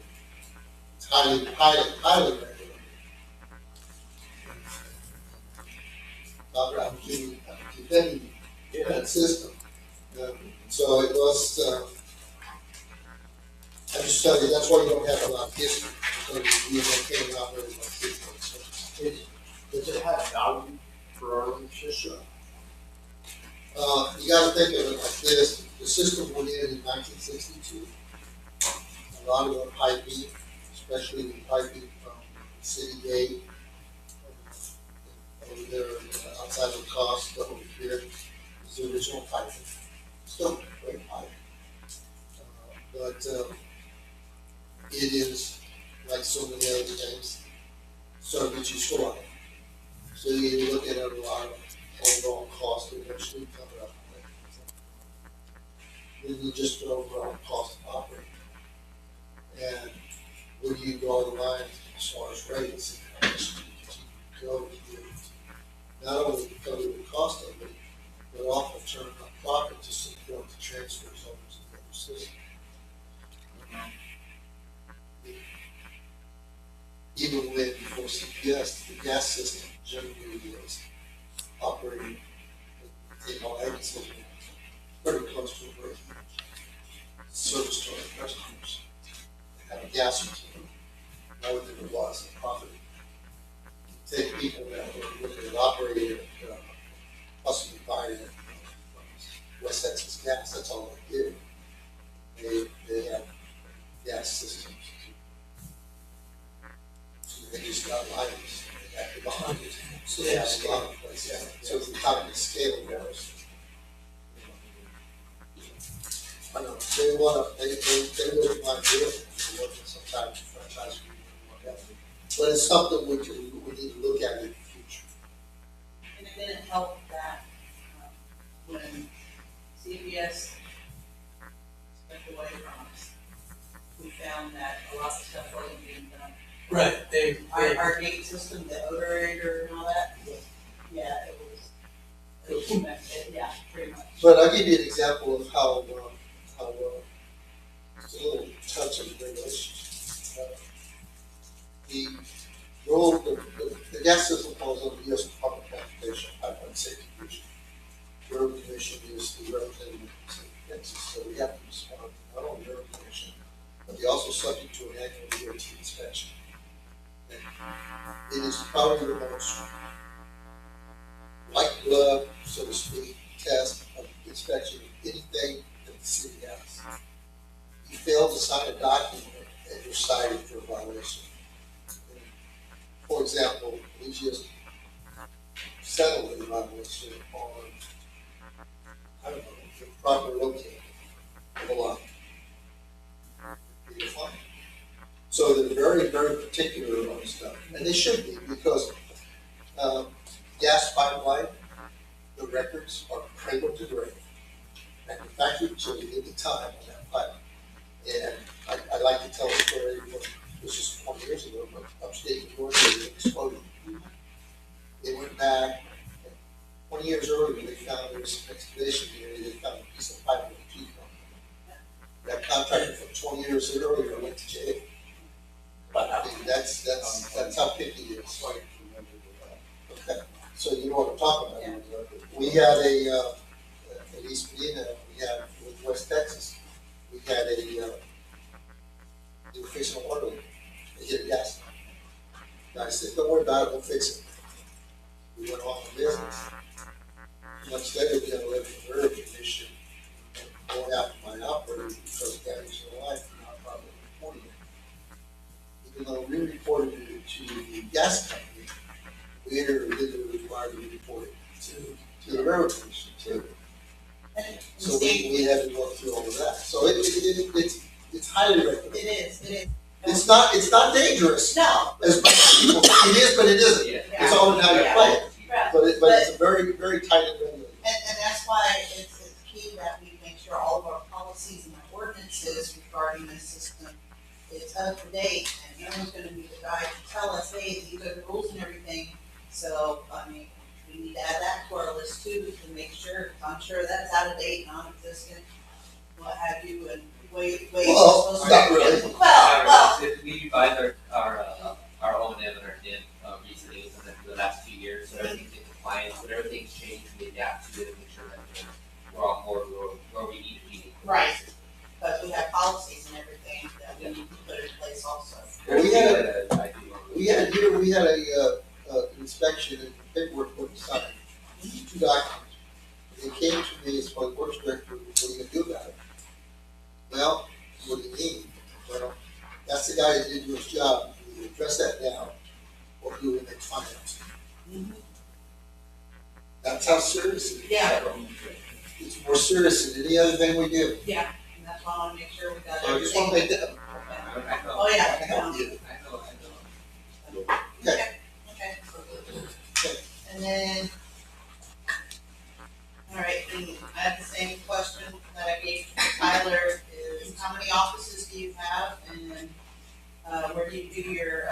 it's highly regulated. I'm defending that system. So it was, tell you, that's why you don't have a lot of history, because you came out very much. Does it have value for our ownership? Sure. You gotta think of it like this, the system went in 1962. A lot of the piping, especially the piping from City Gate, over there outside of the cost, over here, is the original piping. Still great pipe. But it is, like so many other things, service useful life. So you look at a lot of overall cost eventually coming up. Then you just the overall cost of operating. And where do you draw the line as far as rates? And how much do you go to get not only cover the cost of it, but often turn up profit to support the transfers over to the other system. Even when before CPS, the gas system generally is operating in all agencies pretty close to a break. Service to our customers. They have a gas utility, more than it was a profit. Take people that were looking at operating possibly buying West Texas gas, that's all they did. They have gas systems. So they just got lines, they have to behind it. So they have a lot of places. So it's the economy scale goes. I know, they want to, they wouldn't mind doing it, they want to sometimes franchise agreement, but it's something we need to look at in the future. And it didn't help that, when CBS stepped away from us, we found that a lot of stuff wasn't being done. Right, Our gate system, the odorator and all that, yeah, it was, yeah, pretty much. But I'll give you an example of how it's a little touch of regulations. The gas system falls under the U.S. Department of Transportation Pipeline Safety Commission. The Road Commission is the representative of the state of Texas, so we have to respond to not only the Road Commission, but they're also subject to an annual DOT inspection. And it is probably the most white glove, so to speak, test of inspection of anything that the city has. You fail to sign a document and you're cited for a violation. And for example, we just settled a violation on, I don't know, the proper locating of a lot. You're fine. So they're very, very particular on stuff, and they should be, because gas pipeline, the records are cradle to grave. Manufactured to the time on that pipe. And I like to tell a story from, this is 20 years ago, but upstate New York, there was an explosion. They went back, 20 years earlier, they found there was some excavation area, they found a piece of pipe with a key on it. That contractor from 20 years earlier went to jail. I mean, that's how picky it is. Okay, so you know what I'm talking about. Yeah. We had at East Medina, we had with West Texas, we had they were fixing a water leak. They hit a gas line. Guy said, don't worry about it, we'll fix it. We went on the business. Much better than a living verb issue. Going after my operator because of damage to the line, and not probably reporting it. Even though we reported it to the gas company, we literally required to report it to the railroad commission too. So we had to go through all of that. So it's highly regulated. It is. It's not dangerous. No. As much as people think it is, but it isn't. Yeah. It's all in how you play it. Right. But it's a very, very tight and regulated. And that's why it's key that we make sure all of our policies and our ordinances regarding this system is up to date, and Aaron's gonna be the guy to tell us, hey, these are the rules and everything. So, I mean, we need to add that to our list too, to make sure, I'm sure that's out of date, non-existent, what have you, and way. Well, not really. Well, We revised our O and M and our DIN recently, within the last 2 years, so everything's in compliance, but everything's changed, we adapt to it and make sure that we're on board where we need to be. Right. But we have policies and everything that we need to put in place also. Well, we had I do. we had a inspection and paperwork put aside, 2 documents. They came to me as public works director, what are you gonna do about it? Well, what do you mean? Well, that's the guy that did his job, you address that now, or do it next finance. That's how serious it is. Yeah, It's more serious than any other thing we do. and that's why I wanna make sure we got So I just wanna everything. make that, I know. Oh, yeah. I help you. I know. Okay. Okay. And then, all right, and I have the same question that I gave to Tyler, is how many offices do you have? And, where do you do your,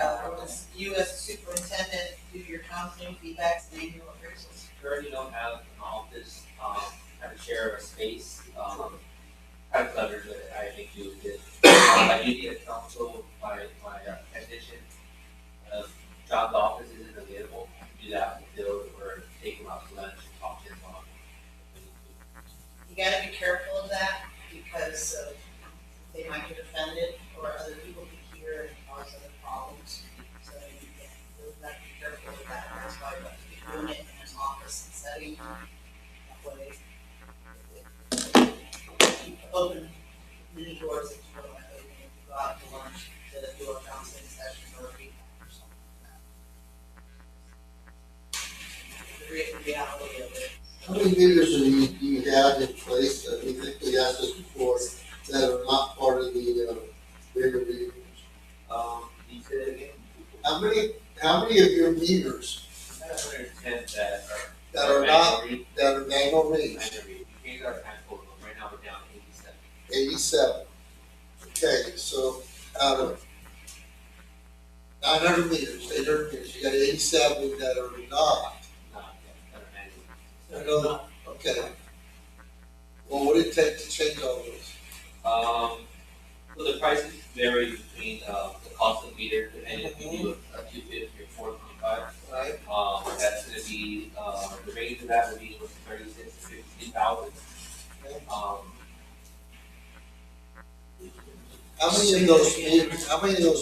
you as a superintendent, do your counseling, feedbacks, and annual appraisals? Currently don't have an office, have to share a space, kind of cluttered, but I think you did. I do need a council with my technician. John's office isn't available, do that with Bill, or take him out to lunch and talk to him on. You gotta be careful of that, because they might get offended, or other people can hear and cause other problems. So you have to be careful of that, that's why you have to be doing it in his office and setting. That way, keep open many doors that you don't want to open, if you go out to lunch, to do a counseling session or a feedback or something like that. The reality of it. How many meters do you have in place, we think we asked this before, that are not part of the, bigger meters? You said it again? How many of your meters 710 that are not, manual read. that are manual reads? Manual read. We changed our handful of them, right now we're down to 87. 87. Okay, so out of 900 meters, 800 meters, you got 87 that are not. That are manual. I know, okay. Well, what would it take to change all those? Well, the prices vary between, the cost of meter, depending if you do a 250 or 425. Right? That's gonna be, the range of that would be 36 to 50,000. Okay. Um, How many of those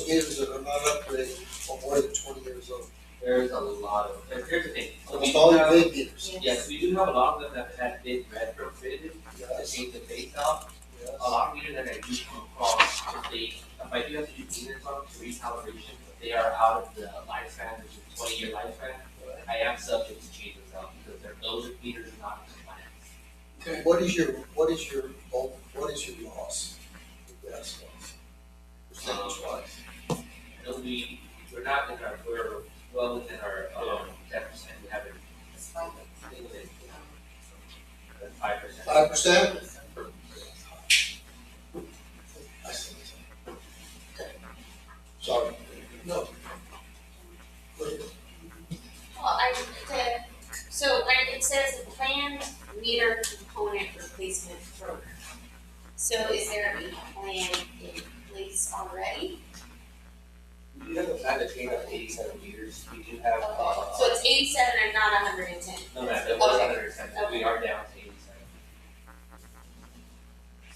meters that are not upgraded are more than 20 years old? there's a lot of, here's the thing. So we Almost all do your have, big meters. yes, we do have a lot of them that have been retrofitted to change the face out. Yes. A lot of meters that I do come across, if I do have to do meters on to recalibration, if they are out of the lifespan, which is 20-year lifespan, I am subject to change those out because those meters are not compliant. What is your loss? Your gas loss? Percentage wise? It'll be, we're well within our 10%. We haven't, I think it's 5%. 5%? I see. Okay. Sorry. No. Go ahead. Well, it says a planned meter component replacement program. So is there a plan in place already? We do have a plan to change up to 87 meters. We do have, So it's 87 and not 110? no, that was 110, but we are down to 87.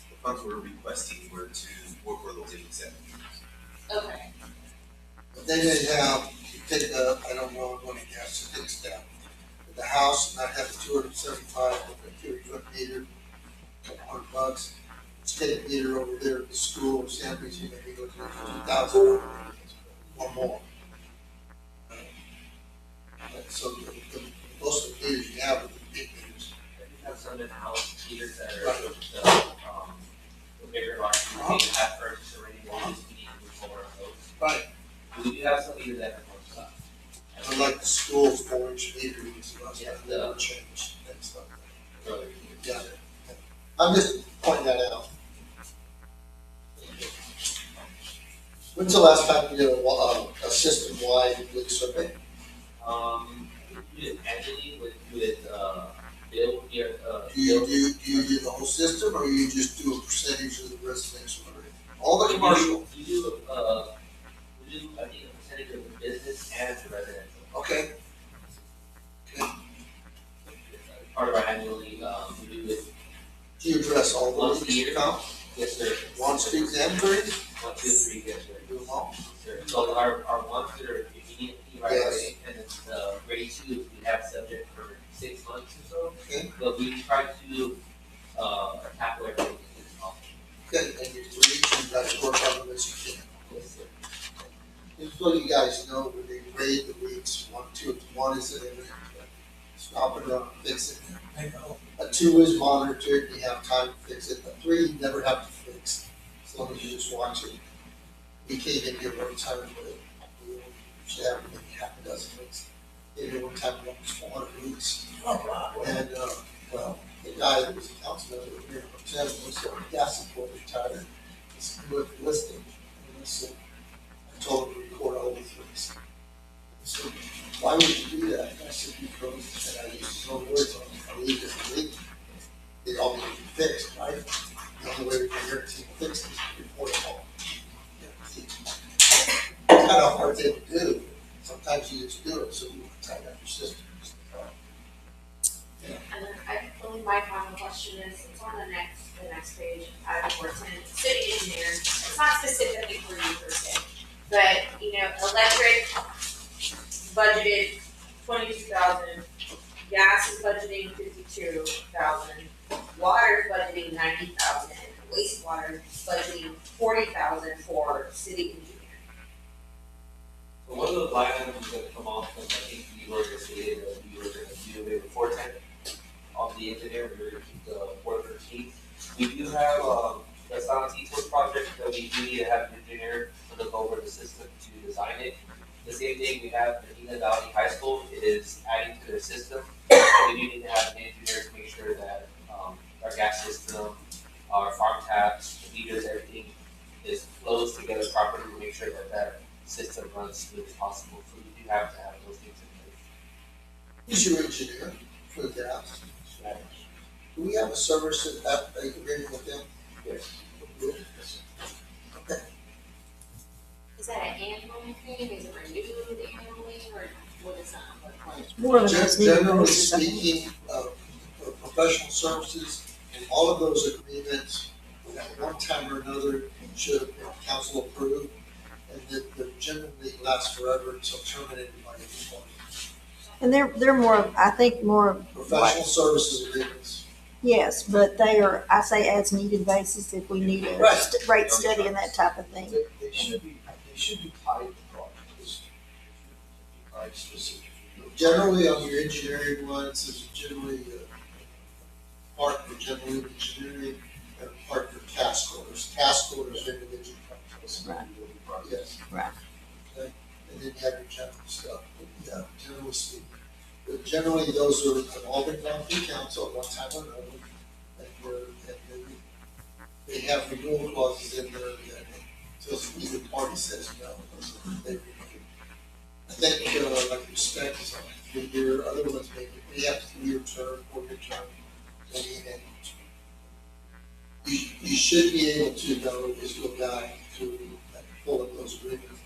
The funds we're requesting were for those 87 meters. Okay. But they may have, you take I don't know, I'm gonna guess, it takes down. The house, and I have a 275, with a cubic foot meter, $100. State meter over there at the school, Sandwich, you maybe go to 2,000 or more. So most of the meters you have are the big meters. We have some in-house meters that are, the bigger ones, we have purchased already, we'll just need to move forward on those. Right. We do have some meters that are more stuff. And like the school's 4-inch meter, Yeah, that never changed, and stuff like Earlier. that. Yeah. I'm just pointing that out. When's the last time you did a system-wide leak survey? We did annually with Bill here, Do you do the whole system, or you just do a percentage of the residential area? All the commercial? We do, I think, a percentage of the business and the residential. Okay. Part of our annually, we do it Do you address all the once a leaks year. you count? Yes, sir. On streets and trees? 1, 2, 3, yes, sir. Do them all? Sure. So our ones that are immediately right Yes. away, and then the grade 2, we have subject for 6 months or so. Okay. But we try to, tackle everything as possible. Okay, and you guys work on them as you can. Yes, sir. Just so you guys know, when they grade the weeks, 1, 2, 1 is an area, stop it on, fix it. I know. A 2 is monitored, you have time to fix it. A 3, you never have to fix, as long as you just watch it. We can't even give one time, but we should have maybe half a dozen weeks. Maybe one time, almost 400 weeks. Oh, wow. And, well, the guy that was a councilman over here in Montana was a gas support retired. He's good listening. And so I told him to record all the things. He said, why would you do that? And I said, because, and I used no words on it. I leave it and leave. They all need to be fixed, right? The only way we can guarantee fix it is to report it all. It's kind of a hard thing to do. Sometimes you just do it so you can tighten up your system. And then I believe my final question is, it's on the next page, item 14, city engineer, it's not specifically for you per se, but, electric budgeted 22,000, gas is budgeting 52,000, water is budgeting 90,000, wastewater is budgeting 40,000 for city engineer. So one of the line items is gonna come off, and I think we were gonna say that we were gonna do maybe 410 on the engineer, we were gonna keep the 413. We do have, the Silent Eastwood project that we do need to have an engineer to look over the system to design it. The same thing we have Medina Valley High School is adding to their system. So we do need to have an engineer to make sure that, our gas system, our farm taps, meters, everything is flows together properly to make sure that that system runs smooth as possible. So we do have to have those things in place. Who's your engineer for the gas? Do we have a service agreement with them? Yes. Okay. Is that an annual thing, is it renewed annually, or what is that look like? More of an as needed Generally basis, I think. speaking, for professional services, and all of those agreements, at one time or another, should have been council approved, and that they generally last forever until terminated by the board. And they're more, I think more, Professional services agreements. yes, but they are, I say as needed basis if we need a Right. rate study and that type of thing. They should be tied to projects. Tied specifically. Generally, on your engineering ones, there's generally part for general engineering and part for task orders. Task orders are individual projects. Right. Yes. Right. Okay, and then you have your general stuff, but yeah, generally speaking. But generally, those have all been gone through council at one time or another. And they have renewal clauses in there that until either party says no, they renew. I think, like respect is on a 3-year, other ones may have 3-year term, 4-year term. And you should be able to know as your guy to pull up those agreements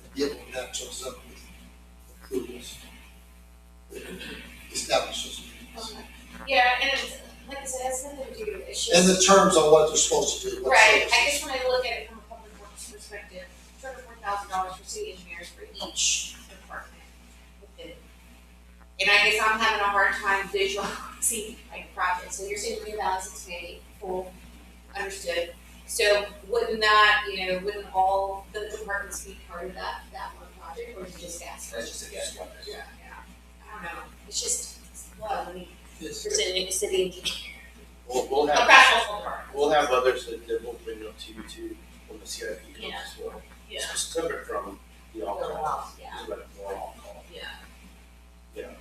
and be able to match those up with approvals. Establish those agreements. Okay. Yeah, and it's, like I said, it's nothing to do, it's just. And the terms on what they're supposed to do. what Right, I services. just wanted to look at it from a public works perspective, $204,000 for city engineers for each department within. And I guess I'm having a hard time visualizing like projects, so you're saying $3,680, full, understood. So wouldn't that, wouldn't all the departments be part of that one project, or is it just gas? That's just a guess. Yeah, I don't know, it's just, well, I mean, Yes. for city engineer, We'll a have, professional department. we'll have others that will bring up to you too, when the CIP comes Yeah. as well. Yeah. Separate from the all-call. Yeah. Separate from the all-call. Yeah. Yeah.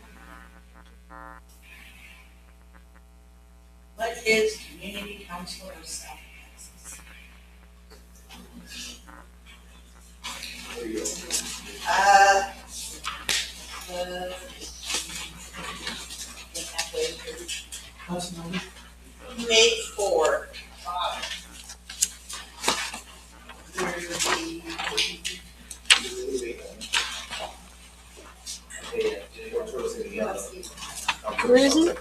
What is community council of South Texas? There you go. Councilmember? Page 4, bottom. There's the, Where is it?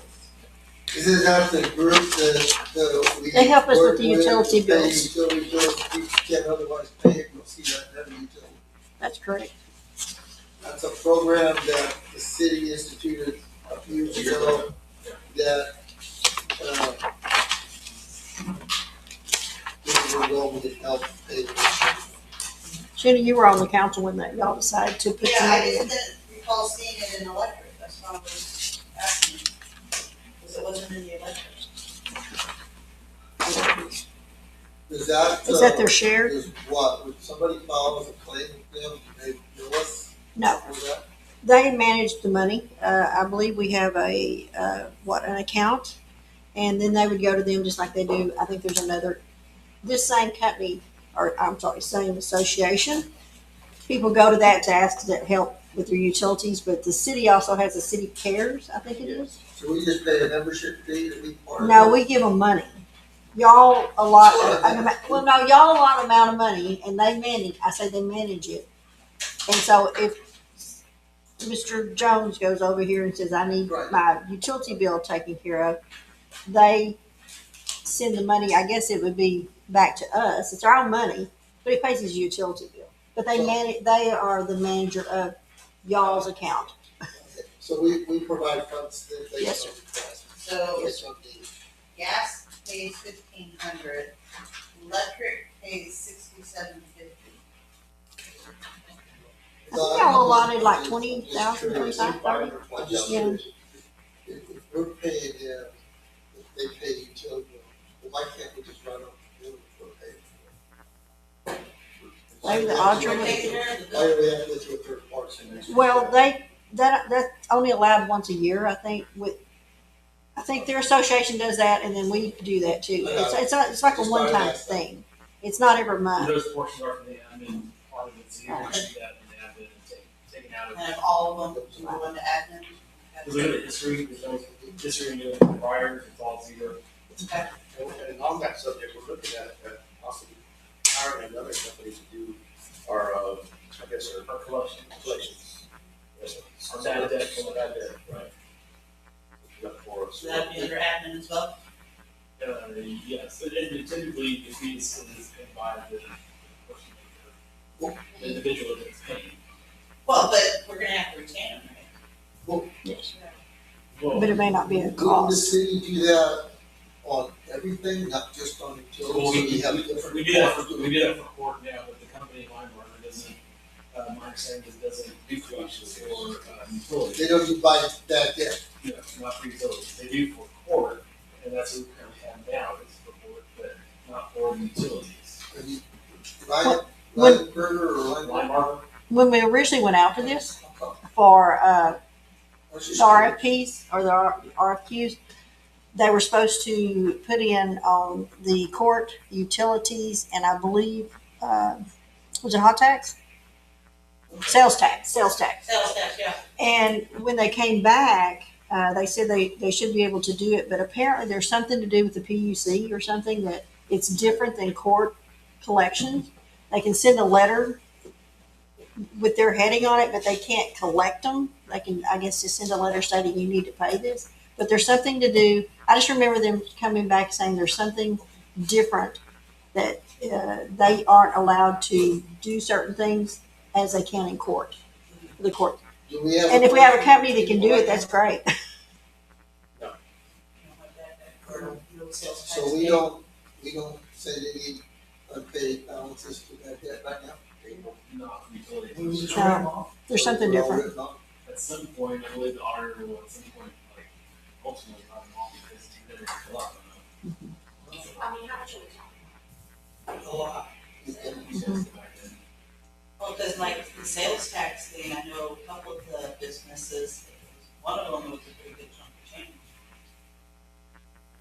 Is it not the group that we? They help us with the work utility pay bills. Utility bills, can't otherwise pay it, you'll see that in every utility. That's correct. That's a program that the city instituted a few years ago that, people were going to help pay for it. Jenny, you were on the council when that y'all decided to put Yeah, some I money just in. didn't recall seeing it in electric, that's why I was asking. Because it wasn't in the electric. Is that? Is that their share? Is what, when somebody files a claim with them, they bill us No, for that? they manage the money. I believe we have an account, and then they would go to them just like they do. I think there's another, this same company, or I'm sorry, same association. People go to that to ask to help with their utilities, but the city also has a City Cares, I think it is. So we just pay a membership fee to be part of it? No, we give them money. Y'all allot, well, no, y'all allot amount of money, and they manage, I say they manage it. And so if Mr. Jones goes over here and says, I need Right. my utility bill taken care of, they send the money, I guess it would be back to us. It's our own money, but it pays his utility bill. But they are the manager of y'all's account. So we provide funds that they. Yes, sir. So Yes, gas pays $1,500, electric pays $67.50. I think y'all allotted like 20,000, 25,000. I'm just Yeah. curious, if we're paying them, if they pay utility bill, well, why can't we just run up the bill if we're paying? Maybe the auditor We're would- taking care of the Why bill. do we have to go through a third party? Well, that's only allowed once a year, I think, I think their association does that, and then we do that too. It's like a one-time thing. It's not every month. Those portions are for the admin part of it, so you can do that in the admin and taken out of. And if all of them go into admin. Because look at the history, there's no history in the prior, it's all zero. Okay. And on that subject, we're looking at possibly hiring another company to do our, I guess, Our collection. collections. Yes, sir. Our bad debt, Some of that debt, right. For us. So that'd be under admin as well? Yes, and typically the fees is paid by the person, the individual that's paying. Well, but we're gonna have to retain them, right? Yes. Well, But it may not be a Wouldn't the cost. city do that on everything, not just on utilities? well, So we have different. we do that for court now, but the company Linemarker doesn't, my understanding is doesn't do collections for utilities. They don't do buy that yet. No, not for utilities, they do for court, and that's what we currently have now, is for court, but not for utilities. Have you- Ryan, When- Ryan Berger or Ryan? Linemarker, When we originally went out for this, for I was just the curious. RFPs or the RFQs, they were supposed to put in on the court, utilities, and I believe, was it hot tax? Sales tax. Sales tax, yeah. And when they came back, they said they should be able to do it, but apparently there's something to do with the PUC or something that it's different than court collections. They can send a letter with their heading on it, but they can't collect them. They can, I guess, just send a letter stating you need to pay this. But there's something to do. I just remember them coming back saying there's something different that they aren't allowed to do certain things as they can in court, the court. Do we have? And if we have a company that can do it, that's great. Or no sales tax So we paid. don't send any unpaid balances to that debt right now? not for utilities. There's something They're all different. written off? At some point, I believe the auditor will at some point, like, ultimately write them off because they're gonna collect on them. I mean, how much are we talking? A lot. Mhm. Well, because like the sales tax thing, I know a couple of the businesses, one of them was a pretty good chunk of change.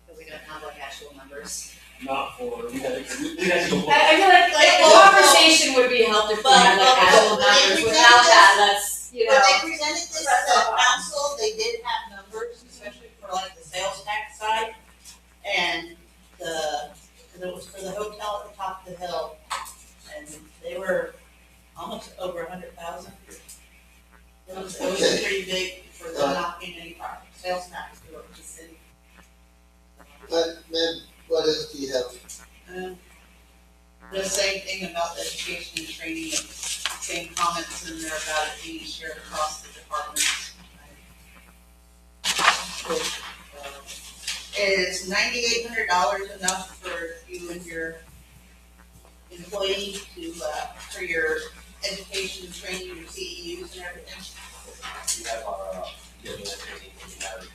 But we don't have like actual numbers. Not for, we had to go look. I feel like the well, conversation would be helped if we but- had like but- actual but they numbers. presented Without this- that, that's, you know. When they presented this to council, they did have numbers, especially for like the sales tax side. And cause it was for the hotel at the top of the hill, and they were almost over 100,000. It was pretty big for them not paying any property sales tax to the city. But, man, what else do you have? The same thing about the education and training, same comments in there about it being shared across the departments. Is $9,800 enough for you and your employee to, for your education and training, your CEUs and everything? We have our, training, we have,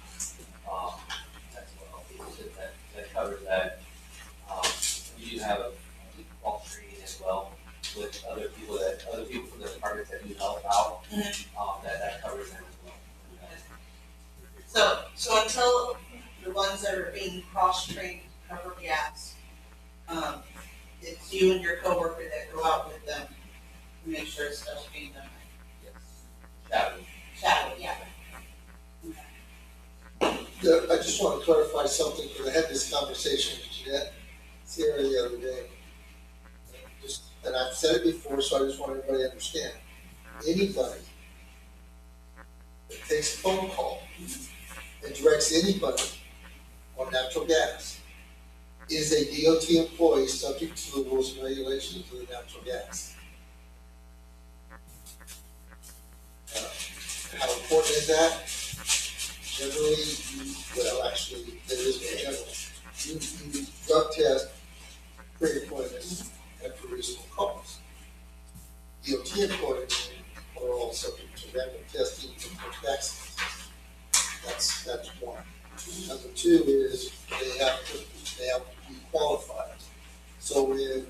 that's what that covers that. We do have a golf training as well with other people from the departments that do help out, that covers them as well. So until the ones that are being cross-trained cover gaps, it's you and your coworker that go out with them to make sure stuff's being done right. Shadow, yeah. I just want to clarify something, because I had this conversation with Jeanette Sierra the other day. And I've said it before, so I just want everybody to understand. Anybody that takes a phone call and directs anybody on natural gas is a DOT employee subject to the rules and regulations of the natural gas. How important is that? Generally, well, actually, there is no general. You drug test pre-employment at for reasonable cause. DOT employees are all subject to random testing for vaccines. That's one. Number two is they have to be qualified. So when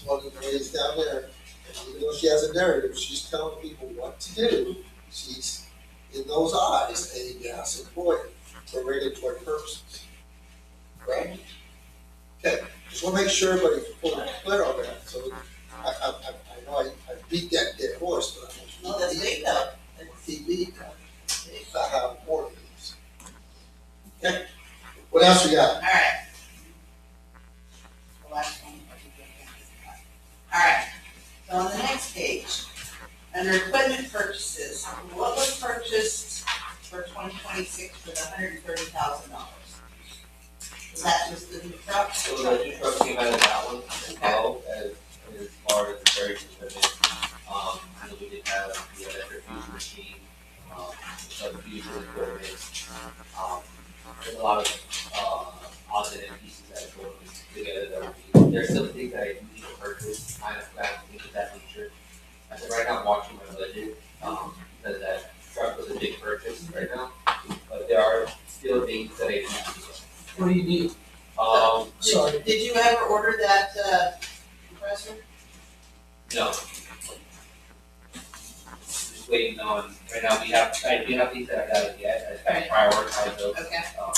one of the ladies down there, and even though she has a narrative, she's telling people what to do. She's, in those eyes, a gas employee for regulatory purposes. Right? Okay, just want to make sure everybody's fully clear on that. So I know I beat that dead horse, but I No, that's big though. TV about how important it is. Okay, what else we got? All right. The last one. All right, so on the next page, under equipment purchases, what was purchased for 2026 for the $130,000? So that was the new truck? So the new truck came out of that one as well, as far as the carriage equipment. I know we did have the electric fusion machine, other fusion equipment. There's a lot of odds and ends pieces that go together that there's some things that I need to purchase, kind of things of that nature. I said right now I'm watching my budget, because that truck was a big purchase right now, but there are still things that I need to get. What do you need? Sorry. Did you ever order that, compressor? No. Just waiting on, right now I do have things that I gotta get, I prioritize those. Okay, Um,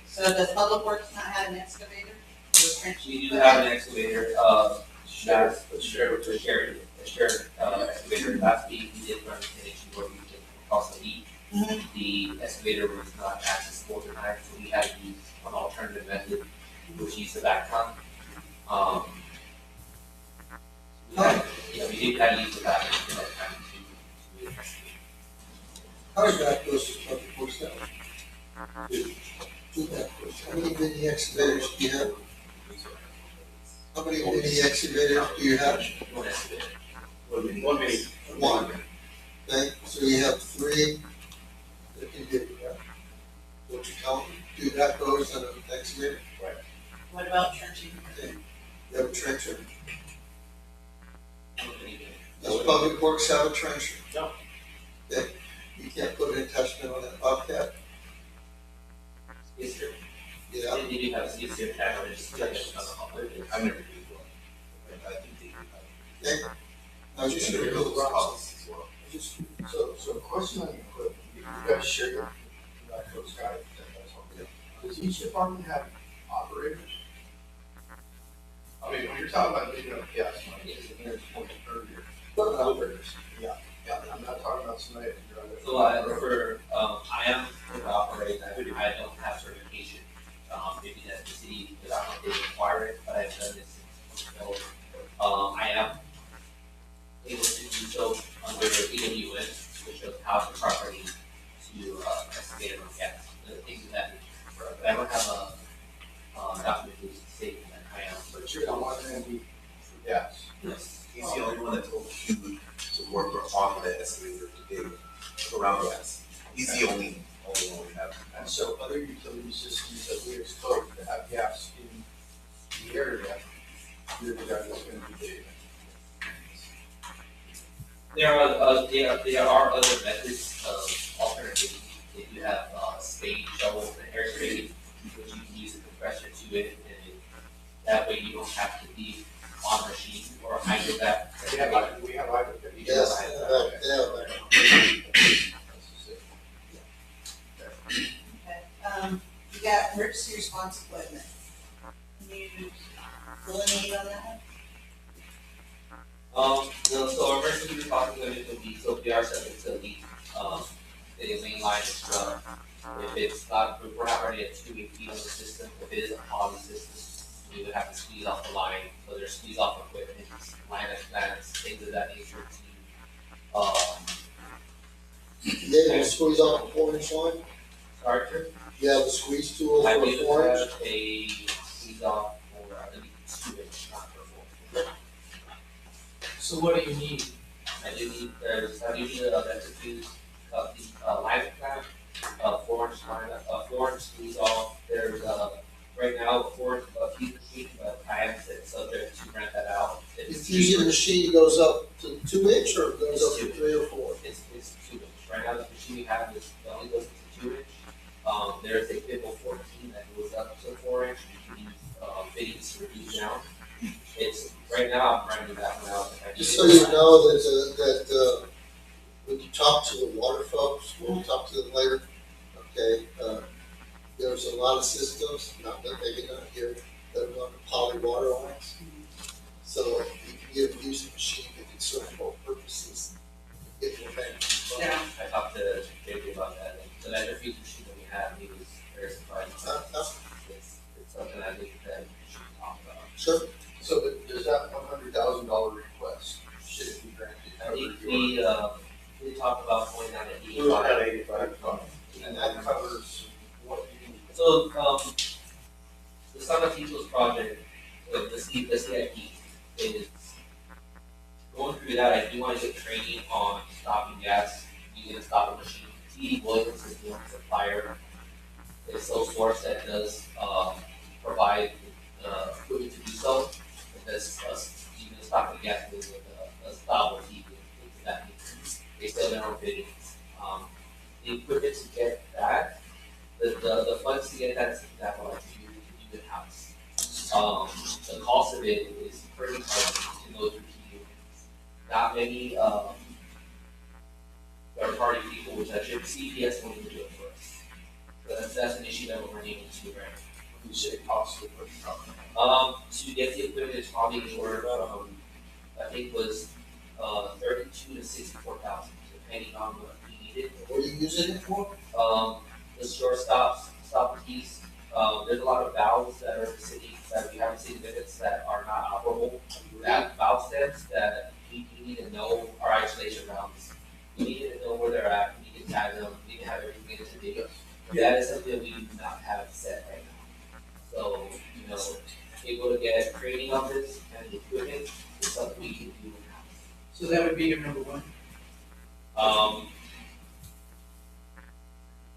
so does Public Works not have an excavator or a trench? we do have an excavator, that's a shared excavator, last week we did run an issue where we did cost a week. The excavator was not accessible tonight, so we had to use an alternative method, which used the back ton. We did kind of use the back ton that time to How does that goes to public works now? Do that first. How many mini excavators do you have? How many mini excavators do you have? one excavator. One minute. One. Okay, so you have three that can do it, right? What you tell them, do that goes on an excavator? What about trenching? Okay. You have a trencher. Company did. Does Public Works have a trencher? No. Okay, you can't put an attachment on that Bobcat? Yes, sir. Yeah. And you do have a CSR tag on it, just check it on the hopper. I've never used one. I think they do have. Okay. I was just gonna go the process. Policies as well. Just, so question on the equipment, you guys share your, like those guys, does each department have operators? I mean, when you're talking about picking up gas, Yes, and it's point. Equipment operators. yeah, I'm not talking about somebody that can drive it. So I prefer, I am to operate, I don't have certification. Maybe that's the city, because I don't know if they require it, but I've done this since 2012. I am able to do so under EWN, which shows how to properly to estimate on gas, things of that nature. But I don't have a documentation statement that I am. But but you're the one that we, yes. He's the only one that told Q to work on the excavator to dig around gas. He's the only one we have. And so other utility systems that we exploit that have gas in the area, you're the guy that's gonna be digging. There are other methods of alternative. If you have spade, shovel, and air spade, which you can use a compressor to it, and that way you don't have to be on a machine or a hydrovac. We have either. Yes, You got emergency response equipment. Can you delineate on that? So emergency response equipment would be, so if we are subject to a leak, the main line is struck. If it's not, if we're not running at 2 feet on the system, if it is a poly system, we would have to squeeze off the line, so there's squeeze off equipment, line of plants, things of that nature to, They will squeeze off a 4-inch line. starter. You have a squeeze tool for I a believe 4-inch. have a squeeze off for, I believe it's 2 inch, not for 4. So what do you need? I do need, I do need a electric line plant, 4-inch line, 4-inch squeeze off. There's, right now, a 4-inch fuse machine, but I haven't said subject to rent that out. If you use the machine goes up to 2-inch or it goes up to 3 or 4? It's 2 inch. Right now, the machine we have is, only goes to 2 inch. There's a Bibble 14 that goes up to 4 inch. You can use, fittings to reduce down. It's, right now, I'm running that one out. Just so you know that when you talk to the water folks, we'll talk to them later, okay? There's a lot of systems, maybe not here, that run poly water lines. So you can use a machine that can serve both purposes. If you're Yeah. I talked to JJ about that. The electric machine that we have, he was very surprised. It's something I think that we should talk about. Sure. So does that $100,000 request, should it be granted? I think we talked about going down to We were at 85. 85. And that covers what you need. So, the Son of People's project, the CIP is going through that. I do want to get training on stopping gas using a stopping machine. T.D. Williams is the one supplier. It's sole source that does provide equipment to do so. Because even stopping gas with a stop or heat, that means they still their own fittings. The equipment to get that, the funds to get that is example like you do in-house. The cost of it is pretty hard to go through to. Not many third-party people, which I should CPS won't even do it for us. So that's an issue that we're running into right now. You say possibly put it To get the equipment is probably anywhere from, I think was 32 to 64,000, depending on what we needed. What are you using it for? The short stops, stopper keys. There's a lot of valves that are sitting that we haven't seen minutes that are not operable. That valve stems that we need to know are isolation valves. We need to know where they're at. We need to tag them. We need to have everything in the data. That is something we do not have set right now. So, able to get training on this and the equipment is something we can do in-house. So that would be your number one.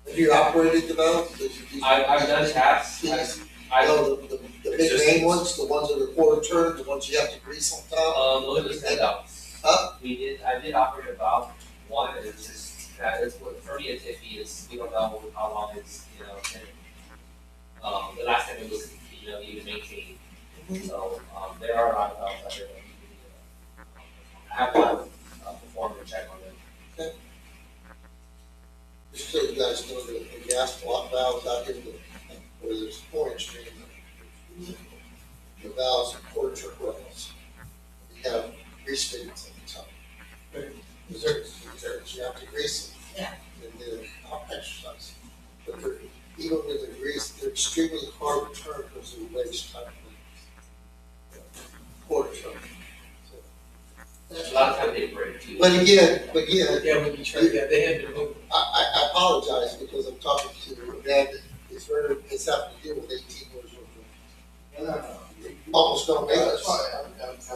Have you operated the valve? I've done taps. The big main ones, the ones that are quarter turn, the ones you have to grease on top? Those are the set-ups. Huh? I did operate a valve. One, it's just, it's what, for me, it's iffy, we don't know how long it's, the last time it was, even maintained. So, there are a lot of valves out there that we have to perform a check on them. Just so you guys know, the gas block valves out here, where there's 4-inch main, the valves are quarter turn wells. They have grease fittings on the top. Reserves, you have to grease them. Yeah. And then exercise. But they're, even with the grease, they're extremely hard to turn because of the wedge type thing. Quarter turn. A lot of time they break too. But again, Yeah, when you try, yeah, they had to move. I apologize because I'm talking to Amanda, it's having to deal with 18 years worth of almost don't make That's us. why, and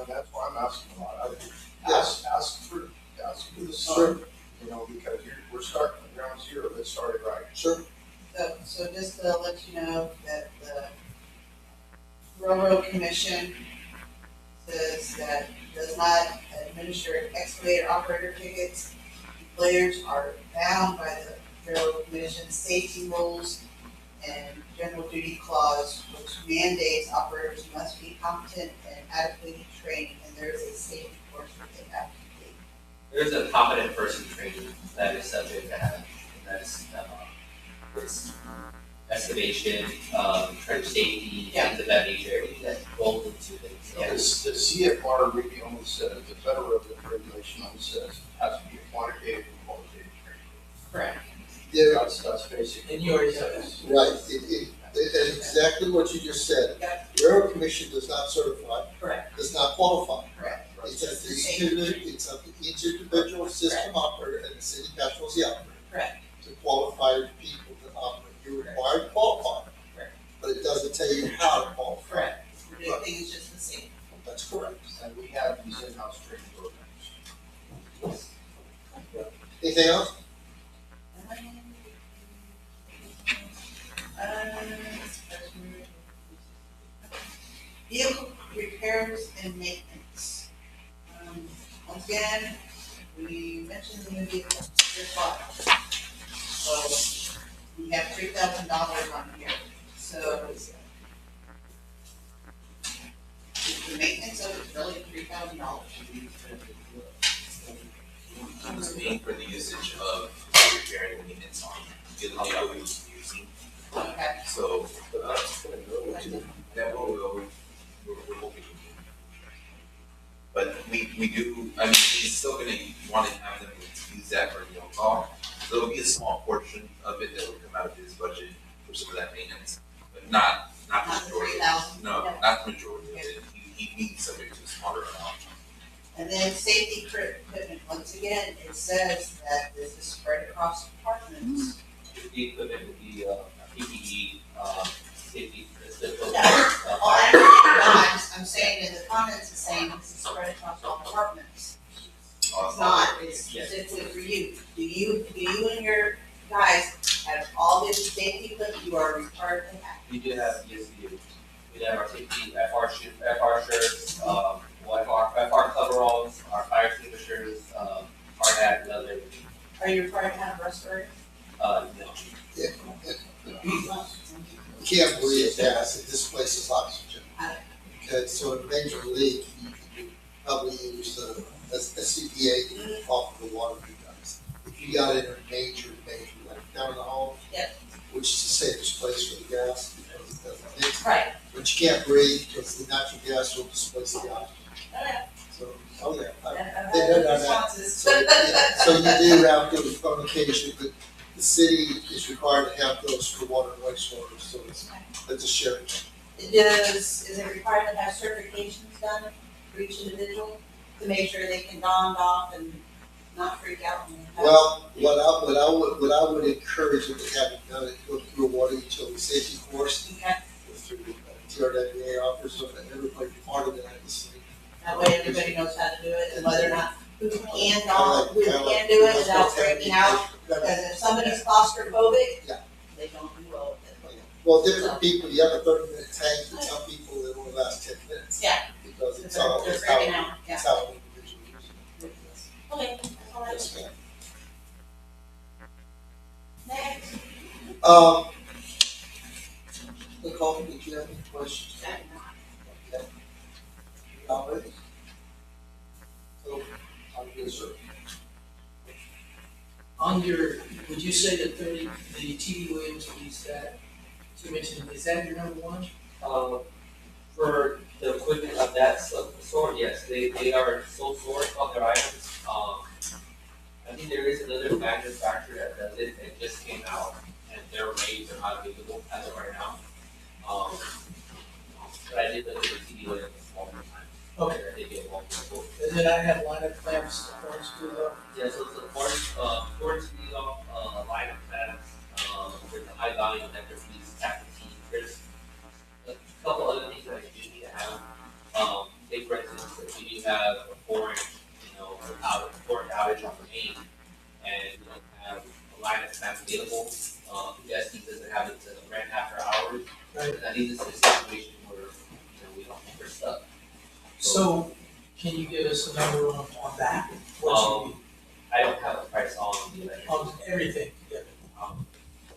that's why I'm asking a lot. Ask for the Sure. sun, you know, because we're starting from ground zero, let's start it right. Sure. So just to let you know that the Railroad Commission says that does not administer excavator operator tickets. Employers are bound by the Railroad Commission's safety rules and general duty clause, which mandates operators must be competent and adequately trained, and there is a safety course that they have to take. There's a competent person training that is subject to have, and that's, it's excavation, trench safety, things of that nature, everything that rolls into it, so. The CFR really only says, the federal regulation only says, has to be a quantitative and qualitative training. Correct. Yeah, That's basic. And you already have this. right. It's exactly what you just said. Yep. Railroad Commission does not certify, Correct. does not qualify. Correct. It's up to each individual system operator, and the city council is the operator. Correct. To qualify people to operate. You're required to qualify. Correct. But it doesn't tell you how to qualify. Correct. Everything is just the same. That's correct. And we have these in-house training programs. Anything else? Vehicle repairs and maintenance. Once again, we mentioned the new vehicle, your bought. So we have $3,000 on here, so the maintenance of it's really $3,000. It's paying for the usage of repairing and maintenance on the vehicles we're using. Okay. So, that will go, we're hoping. But we do, I mean, he's still gonna want to have them use that for, call. So there'll be a small portion of it that will come out of his budget for some of that maintenance, but not the Not the majority. 3,000. No, not the majority of it. He needs something to a smaller amount. And then safety equipment, once again, it says that this is spread across departments. The equipment would be, PPE, safety, I'm saying in the comments, it's saying this is spread across all departments. It's not, it's specifically for you. Do you and your guys have all this safety equipment you are required to have? We do have, yes, we do. We have our safety, FR shirts, FR coveralls, our fire extinguishers, hard hat, leather. Are you required to have a respirator? No. You can't breathe gas, and this place is oxygen. Okay, so in major league, you could probably use a CPA off of the water you guys. If you got in a major, like down in the hall. Yep. Which is the safest place for the gas, because it doesn't mix. Right. But you can't breathe, because the natural gas will displace the oxygen. Okay. So, oh yeah. I've They had don't know that. responses. So, yeah, so you do have to on occasion, but the city is required to have those for water and wastewater, so it's a shared. Is it required to have certifications done for each individual to make sure they can don off and not freak out? Well, what I would encourage if they haven't done it, go through a water utility safety course. Okay. Go through the TRWA office, so that everybody part of it at the city. That way everybody knows how to do it and whether or not who can don, who can do it without freaking out. Because if somebody's claustrophobic, Yeah. they don't do well with it. Well, different people, you have a 30-minute tank, and some people it only lasts 10 minutes. Yeah. Because it's They're all, freaking out, yeah. it's how individuals use it. Okay, that's all I Yes, have. ma'am. Next. Nicole, did you have any questions? Okay. All right. So, I'm good, sir. On your, would you say that the T.D. Williams piece that you mentioned, is that your number one? For the equipment of that sort, yes, they are sole source on their items. I think there is another manufacturer that does it, it just came out, and their rates are not available as of right now. But I did look at the T.D. Williams one more time. Okay. I did get one more. And then I have lineup clamps, orange screw up. Yeah, so it's a orange steel, line of clamps, with a high volume connector piece, tactic teeth, there's a couple other things that I do need to have. you have a 4-inch, outage on the main, and you don't have a line that's not available, PSC doesn't have it to rent after hours. Right. And I think this is a situation where, we're stuck. So, can you give us a number on that? What you I don't have a price on the electric. on everything together? Um,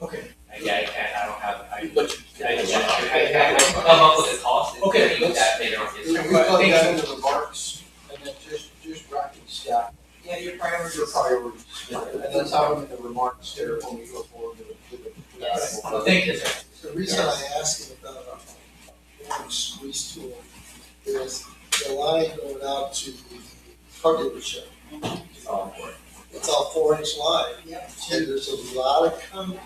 Okay. I can't, I don't have, I But can't come up with a cost. and Okay, use that figure on We this. plug that into the marks and then just bracket stack Yeah, your priorities. your priorities. And that's how in the remarks there when we go forward with the. Yes. Thank you, sir. The reason I ask him about a squeeze tool is the line going out to the car dealership. It's all 4-inch line. Yeah. And there's a lot of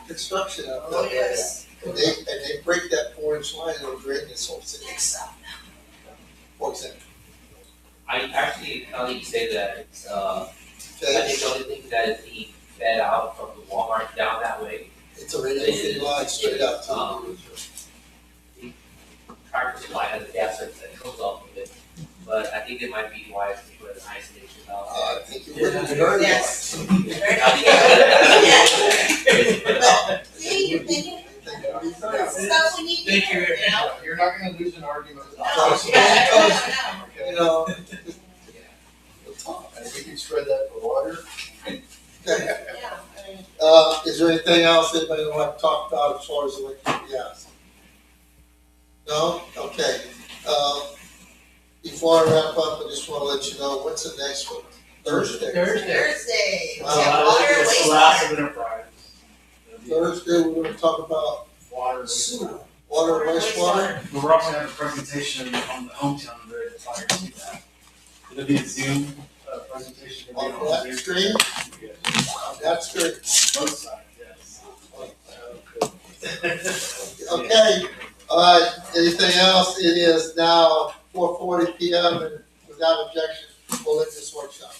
construction out there. Oh, yes. And they break that 4-inch line and it'll drain this whole city, for example. I actually, now that you say that, it's, I Okay, think the only thing that is being fed out from the Walmart down that way, it's a radiating line straight out to the. Tractor Supply has a gas service that comes off of it. But I think it might be wise to put an isolation valve I think you would be very Yes. there. See, you're thinking, wise. stuff we need to Thank you, hear, you know? You're not gonna lose an argument with No, us. no. Okay. You know, we'll talk. And we can spread that for water. Okay. Yeah, I mean, Is there anything else anybody would like to talk about as far as electric gas? No? Okay. Before I wrap up, I just want to let you know, what's the next one? Thursday. Thursday, we Uh, have water, it's the last wastewater. of enterprise. Thursday, we're going to talk about Water. sewer, water, wastewater. But we're also gonna have a presentation on the hometown grid prior to that. It'll be a Zoom presentation. On that screen, on that screen. Both sides, yes. Okay, all right, anything else? It is now 4:40 PM and without objection, we'll end this workshop.